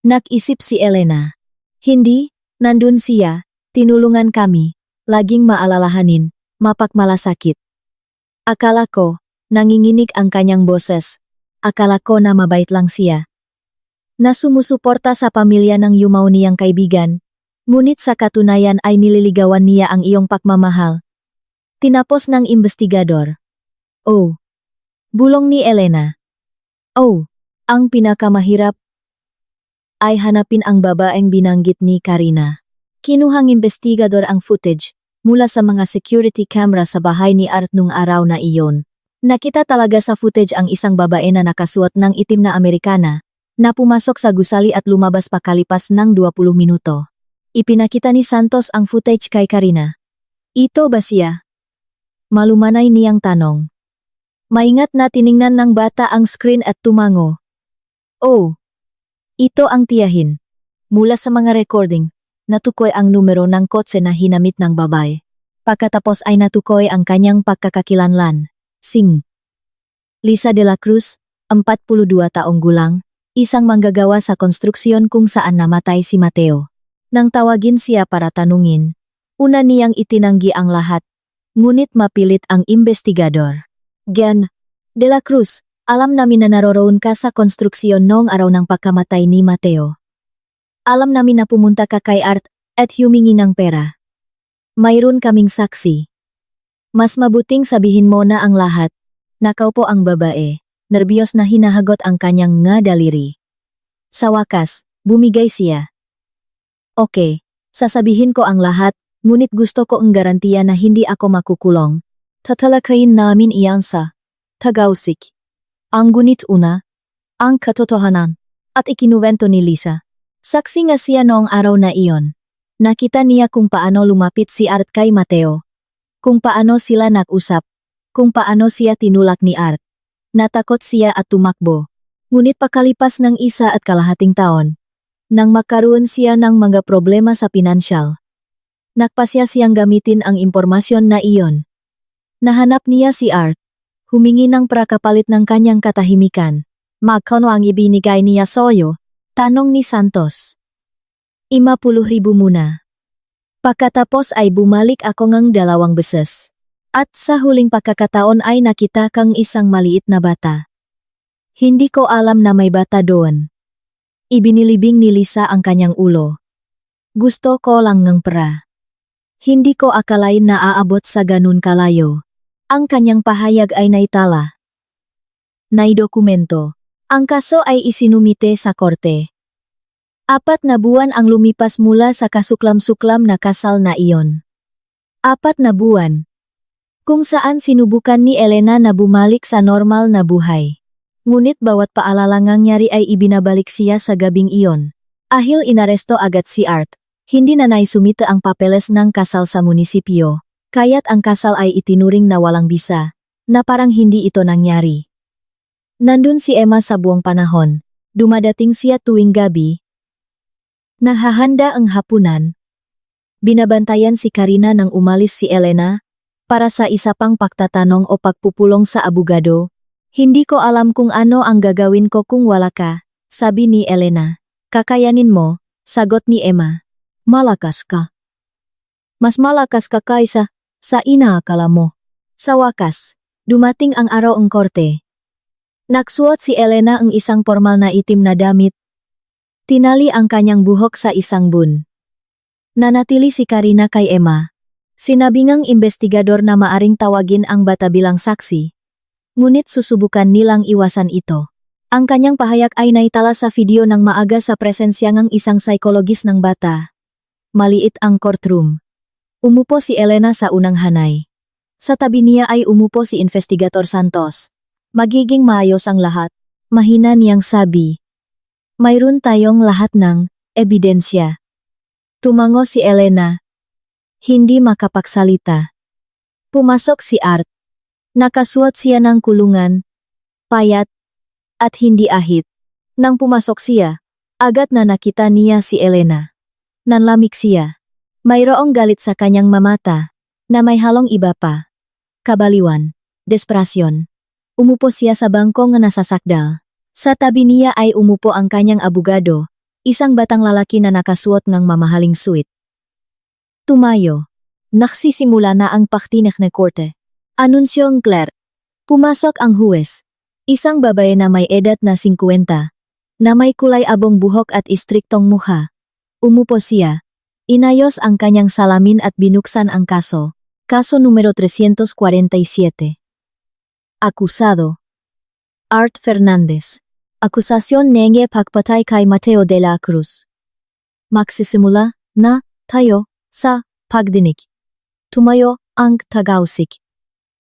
Nag-isip si Elena. Hindi, nandun siya, tinulungan kami, laging maalalahanin, mapagmalasakit. Akala ko, nanginginig ang kanyang boses. Akala ko na mabait lang siya. Na sumusuporta sa pamilya ng yumaw niyang kaibigan, ngunit sa katunayan ay nililigawan niya ang iyong pagmamahal. Tinapos ng investigador. Oh. Bulong ni Elena. Oh, ang pinakamahirap ay hanapin ang babaeng binanggit ni Karina. Kinuhang investigador ang footage mula sa mga security camera sa bahay ni Art nung araw na iyon. Nakita talaga sa footage ang isang babae na nakasuot ng itim na Amerikana, na pumasok sa gusali at lumabas pakalipas ng 20 minuto. Ipinakita ni Santos ang footage kay Karina. Ito ba siya? Malumanay niyang tanong. Maingat na tiningnan ng bata ang screen at tumango. Oh, ito ang tiyahin. Mula sa mga recording, natukoy ang numero ng kotse na hinamit ng babae. Pagkatapos ay natukoy ang kanyang pagkakakilanlan. Sing. Lisa de la Cruz, 42 taong gulang, isang manggagawa sa konstruksyon kung saan namatay si Mateo. Nang tawagin siya para tanungin, una niyang itinanggi ang lahat. ngunit mapilit ang investigador. Gen. De la Cruz, alam namin na naroroon ka sa konstruksyon noong araw ng pagkamatay ni Mateo. Alam namin na pumunta ka kay Art at humingi ng pera. Mayroon kaming saksi. Mas mabuting sabihin mo na ang lahat. Nakaupo ang babae, nerbiyos na hinahagot ang kanyang nga daliri. Sa wakas, bumigay siya. Okay, sasabihin ko ang lahat, ngunit gusto ko ang garantiya na hindi ako makukulong. Tatalakayin namin iyan sa Tagausik. Ang gunit una, ang katotohanan, at ikinuwento ni Lisa. Saksi nga siya noong araw na iyon. Nakita niya kung paano lumapit si Art kay Mateo. Kung paano sila nag-usap. Kung paano siya tinulak ni Art. Natakot siya at tumakbo. Ngunit pakalipas ng 1.5 taon, nang magkaroon siya ng mga problema sa pinansyal, nagpasya siyang gamitin ang impormasyon na iyon. Nahanap niya si Art. Humingi ng prakapalit ng kanyang katahimikan. Magkano ang ibinigay niya sa'yo? Tanong ni Santos. 50,000 muna. Pagkatapos ay bumalik ako ng 2 beses. At sa huling pagkakataon ay nakita kang isang maliit na bata. Hindi ko alam na may bata doon. Ibinilibing ni Lisa ang kanyang ulo. Gusto ko lang ng pera. Hindi ko akalain na aabot sa ganun kalayo. Ang kanyang pahayag ay naitala. Naidokumento. Ang kaso ay isinumite sa korte. 4 na buwan ang lumipas mula sa kasuklam-suklam na kasal na iyon. 4 na buwan. Kung saan sinubukan ni Elena na bumalik sa normal na buhay. Ngunit bawat paalala nangyari ay ibinabalik siya sa gabing iyon. Ahil inaresto agad si Art, hindi na naisumite ang papeles ng kasal sa munisipyo, kaya't ang kasal ay itinuring na walang bisa, na parang hindi ito nangyari. Nandun si Emma sa buong panahon, dumadating siya tuwing gabi, nahahanda ang hapunan. Binabantayan si Karina nang umalis si Elena, para sa isa pang pagtatanong o pagpupulong sa abogado. Hindi ko alam kung ano ang gagawin ko kung wala ka, sabi ni Elena. Kakayanin mo, sagot ni Emma. Malakas ka. Mas malakas ka kaysa sa inaakala mo. Sa wakas, dumating ang araw ng korte. Nagsuot si Elena ang isang formal na itim na damit. Tinali ang kanyang buhok sa isang bun. Nanatili si Karina kay Emma. Sinabi ngang investigador na maaring tawagin ang bata bilang saksi. Ngunit susubukan nilang iwasan ito. Ang kanyang pahayag ay naitala sa video ng maaga sa presensya ng isang psikologis ng bata. Maliit ang courtroom. Umupo si Elena sa unang hanay. Sa tabi niya ay umupo si Investigator Santos. Magiging maayos ang lahat. Mahina niyang sabi. Mayroon tayong lahat ng ebidensya. Tumango si Elena. Hindi makapagsalita. Pumasok si Art. Nakasuot siya ng kulungan, payat, at hindi ahit. Nang pumasok siya, agad na nakita niya si Elena. Nanlamig siya. Mayroong galit sa kanyang mamata, na may halong iba pa. Kabaliwan, desperasyon. Umupo siya sa bangko nga nasasakdal. Sa tabi niya ay umupo ang kanyang abogado, isang batang lalaki na nakasuot ng mamahaling suit. Tumayo. Nagsisimula na ang paktinik na korte. Anunsyong Claire. Pumasok ang huwes. Isang babae na may edad na 50, na may kulay abong buhok at istriktong mukha. Umupo siya. Inayos ang kanyang salamin at binuksan ang kaso. Kaso numero 347. Akusado. Art Fernandez. Akusasyon nenge pagpatay kay Mateo de la Cruz. Magsisimula na tayo sa pagdinig. Tumayo ang tagausik.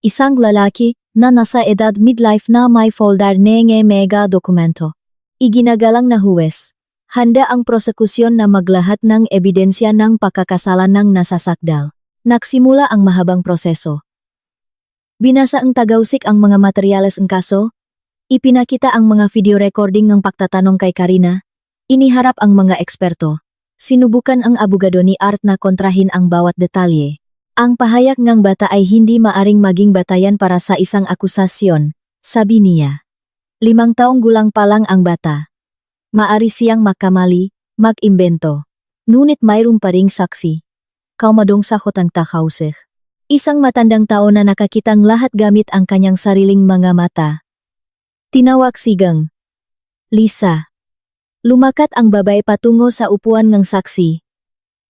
Isang lalaki na nasa edad midlife na may folder nenge mega dokumento. Iginagalang na huwes. Handa ang prosekusyon na maglahat ng ebidensya ng pagkakasalan ng nasasakdal. Nagsimula ang mahabang proseso. Binasa ang tagausik ang mga materyales ng kaso. Ipinakita ang mga video recording ng pagtatanong kay Karina. Iniharap ang mga eksperto. Sinubukan ang abogado ni Art na kontrahin ang bawat detalye. Ang pahayag ng bata ay hindi maaring maging batayan para sa isang akusasyon, sabi niya. 5 taong gulang pa lang ang bata. Maari siyang magkamali, mag-imbento. Ngunit mayroon pa ring saksi. Kaumadong sakot ang takausik. Isang matandang tao na nakakitang lahat gamit ang kanyang sariling mga mata. Tinawag si Gang. Lisa. Lumakat ang babae patungo sa upuan ng saksi.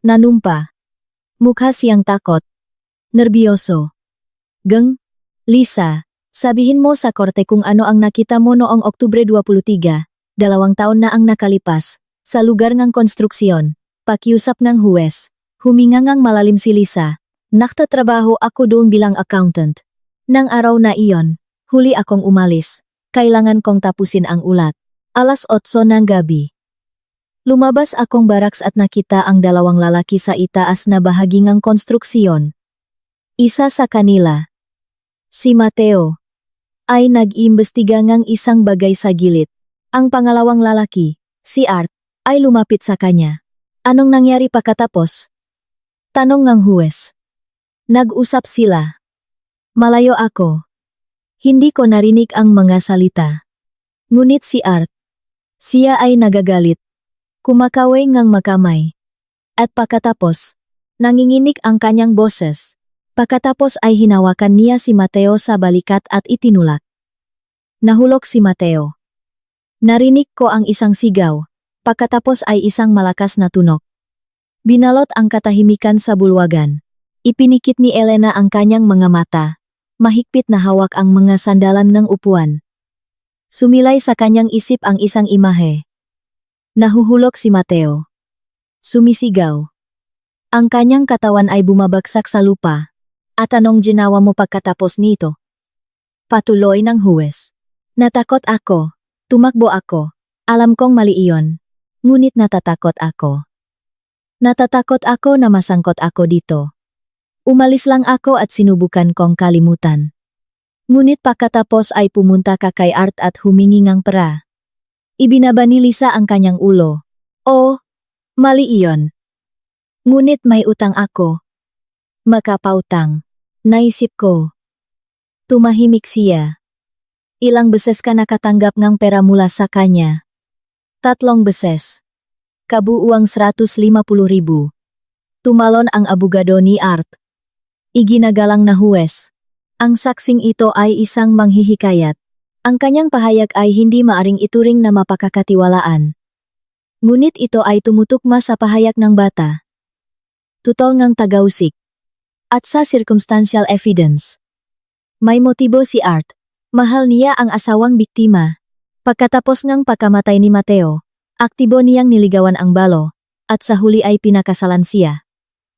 Nanumpa. Mukha siyang takot. Nerbiyoso. Gang. Lisa, sabihin mo sa korte kung ano ang nakita mo noong Oktubre 23, 2 taon na ang nakalipas, sa lugar ng konstruksyon. Pakiusap ng huwes. Humingangang malalim si Lisa. Nagtatrabaho ako doon bilang accountant. Nang araw na iyon, huli akong umalis. Kailangan kong tapusin ang ulat. 8:00 ng gabi. Lumabas akong baraks at nakita ang 2 lalaki sa itaas na bahagi ng konstruksyon. Isa sa kanila, si Mateo, ay nag-iimbestiga ng isang bagay sa gilid. Ang pangalawang lalaki, si Art, ay lumapit sa kanya. Anong nangyari pagkatapos? Tanong ng huwes. Nag-usap sila. Malayo ako. Hindi ko narinig ang mga salita. Ngunit si Art, siya ay nagagalit. Kumakaway ngang makamay. At pagkatapos, nanginginig ang kanyang boses. Pagkatapos ay hinawakan niya si Mateo sa balikat at itinulak. Nahulog si Mateo. Narinig ko ang isang sigaw. Pagkatapos ay isang malakas na tunog. Binalot ang katahimikan sa bulwagan. Ipinikit ni Elena ang kanyang mga mata. Mahigpit na hawak ang mga sandalan ng upuan. Sumilay sa kanyang isip ang isang imahe. Nahuhulog si Mateo. Sumisigaw. Ang kanyang katawan ay bumabagsak sa lupa. At anong ginawa mo pagkatapos nito? Patuloy ng huwes. Natakot ako. Tumakbo ako. Alam kong mali iyon. Ngunit natatakot ako. Natatakot ako na masangkot ako dito. Umalis lang ako at sinubukan kong kalimutan. Ngunit pagkatapos ay pumunta ka kay Art at humingi ng pera. Ibinaba ni Lisa ang kanyang ulo. Oh, mali iyon. Ngunit may utang ako. Makapautang. Naisip ko. Tumahimik siya. Ilang beses ka nakatanggap ng pera mula sa kanya? 3 beses. Kabuuang 150,000. Tumalon ang abogado ni Art. Iginagalang na huwes. Ang saksing ito ay isang manghihikayat. Ang kanyang pahayag ay hindi maaring ituring na mapakakatiwalaan. Ngunit ito ay tumutukma sa pahayag ng bata. Tutol ngang tagausik. At sa circumstantial evidence. May motibo si Art. Mahal niya ang asawang biktima. Pagkatapos ng pagkamatay ni Mateo, aktibo niyang niligawan ang balo, at sa huli ay pinakasalan siya.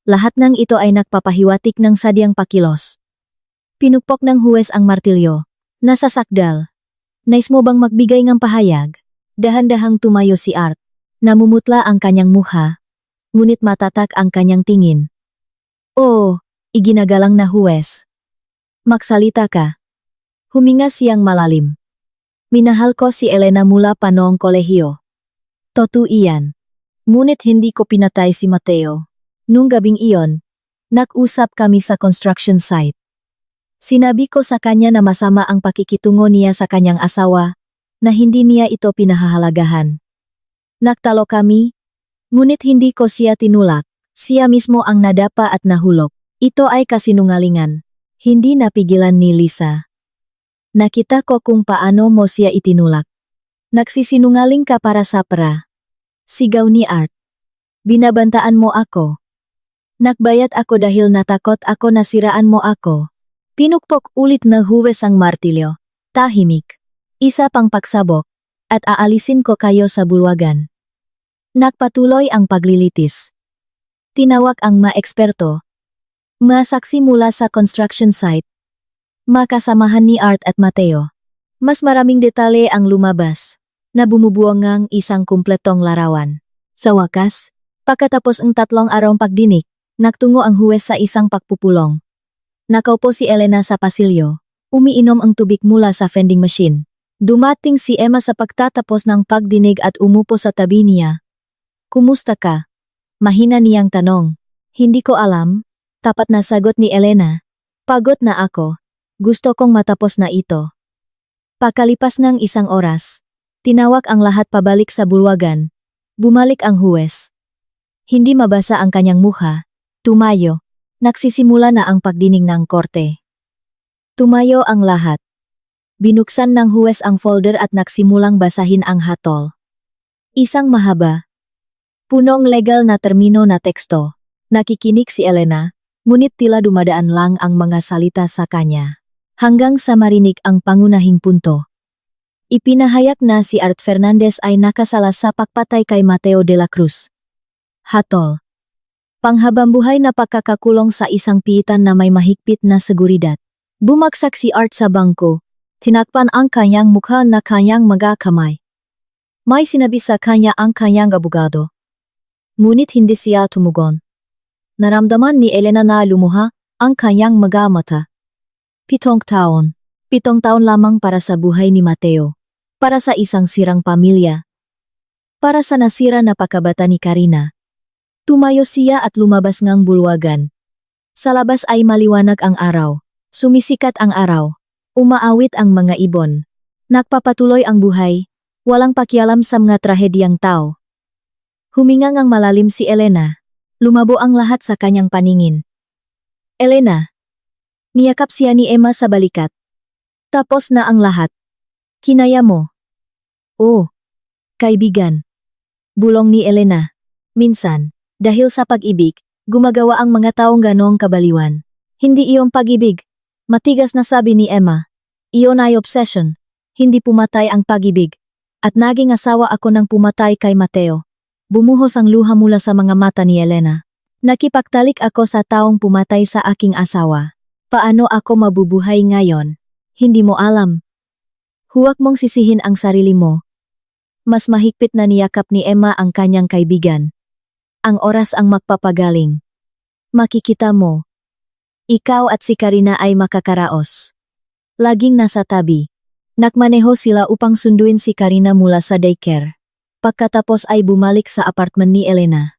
Lahat ng ito ay nagpapahiwatig ng sadyang pakilos. Pinukpok ng huwes ang martilyo. Nasa sakdal. Nais mo bang magbigay ng pahayag? Dahan-dahang tumayo si Art. Namumutla ang kanyang mukha. Ngunit matatak ang kanyang tingin. Oo, iginagalang na huwes. Magsalita ka. Huminga siyang malalim. Minahal ko si Elena mula pa noong kolehiyo. Totoo iyan. Ngunit hindi ko pinatay si Mateo. Nung gabing iyon, nag-usap kami sa construction site. Sinabi ko sa kanya na masama ang pakikitungo niya sa kanyang asawa, na hindi niya ito pinahahalagahan. Nagtalo kami, ngunit hindi ko siya tinulak, siya mismo ang nadapa at nahulog. Ito ay kasinungalingan. Hindi napigilan ni Lisa. Nakita ko kung paano mo siya itinulak. Nagsisinungaling ka para sa pera. Sigaw ni Art. Binabantaan mo ako. Nagbayad ako dahil natakot ako na siraan mo ako. Pinukpok ulit na huwes ang martilyo. Tahimik. Isa pang pagsabok. At aalisin ko kayo sa bulwagan. Nagpatuloy ang paglilitis. Tinawag ang mga eksperto. Mga saksi mula sa construction site. Makasamahan ni Art at Mateo. Mas maraming detalye ang lumabas, na bumubuong ng isang kumpletong larawan. Sa wakas, pagkatapos ang 3 arawng pagdinig, nagtungo ang huwes sa isang pagpupulong. Nakaupo si Elena sa pasilyo, umiinom ang tubig mula sa vending machine. Dumating si Emma sa pagtatapos ng pagdinig at umupo sa tabi niya. Kumusta ka? Mahina niyang tanong. Hindi ko alam, tapat na sagot ni Elena. Pagod na ako. Gusto kong matapos na ito. Pakalipas ng 1 oras, tinawag ang lahat pabalik sa bulwagan. Bumalik ang huwes. Hindi mabasa ang kanyang mukha. Tumayo. Nagsisimula na ang pagdinig ng korte. Tumayo ang lahat. Binuksan ng huwes ang folder at nagsimulang basahin ang hatol. Isang mahaba, punong legal na termino na teksto. Nakikinig si Elena, ngunit tila dumadaan lang ang mga salita sa kanya. Hanggang sa marinig ang pangunahing punto. Ipinahayag na si Art Fernandez ay nakasala sa pagpatay kay Mateo de la Cruz. Hatol. Panghabambuhay na pagkakakulong sa isang piitan na may mahigpit na seguridad. Bumagsak si Art sa bangko. Tinakpan ang kanyang mukha na kanyang magakamay. May sinabi sa kanya ang kanyang abogado. Ngunit hindi siya tumugon. Naramdaman ni Elena na lumuha ang kanyang magamata. 7 taon. 7 taon lamang para sa buhay ni Mateo. Para sa isang sirang pamilya. Para sa nasira na pagkabata ni Karina. Tumayo siya at lumabas ngang bulwagan. Sa labas ay maliwanag ang araw. Sumisikat ang araw. Umaawit ang mga ibon. Nagpapatuloy ang buhay. Walang pakialam sa mga trahedyang tao. Humingang ang malalim si Elena. Lumabo ang lahat sa kanyang paningin. Elena. Niyakap siya ni Emma sa balikat. Tapos na ang lahat. Kinaya mo. Oh. Kaibigan. Bulong ni Elena. Minsan. Dahil sa pag-ibig, gumagawa ang mga taong ganong kabaliwan. Hindi iyon pag-ibig. Matigas na sabi ni Emma. Iyon ay obsession. Hindi pumatay ang pag-ibig. At naging asawa ako ng pumatay kay Mateo. Bumuhos ang luha mula sa mga mata ni Elena. Nakipagtalik ako sa taong pumatay sa aking asawa. Paano ako mabubuhay ngayon? Hindi mo alam. Huwag mong sisihin ang sarili mo. Mas mahigpit na niyakap ni Emma ang kanyang kaibigan. Ang oras ang magpapagaling. Makikita mo. Ikaw at si Karina ay makakaraos. Laging nasa tabi. Nagmaneho sila upang sunduin si Karina mula sa daycare. Pagkatapos ay bumalik sa apartment ni Elena.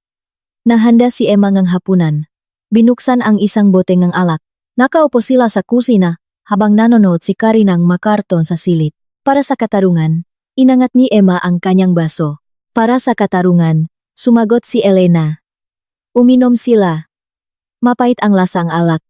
Nahanda si Emma ngang hapunan. Binuksan ang isang bote ng alak. Nakaupo sila sa kusina habang nanonood si Karina ng makarton sa silid. Para sa katarungan, inangat ni Emma ang kanyang baso. Para sa katarungan, sumagot si Elena. Uminom sila. Mapait ang lasang alak.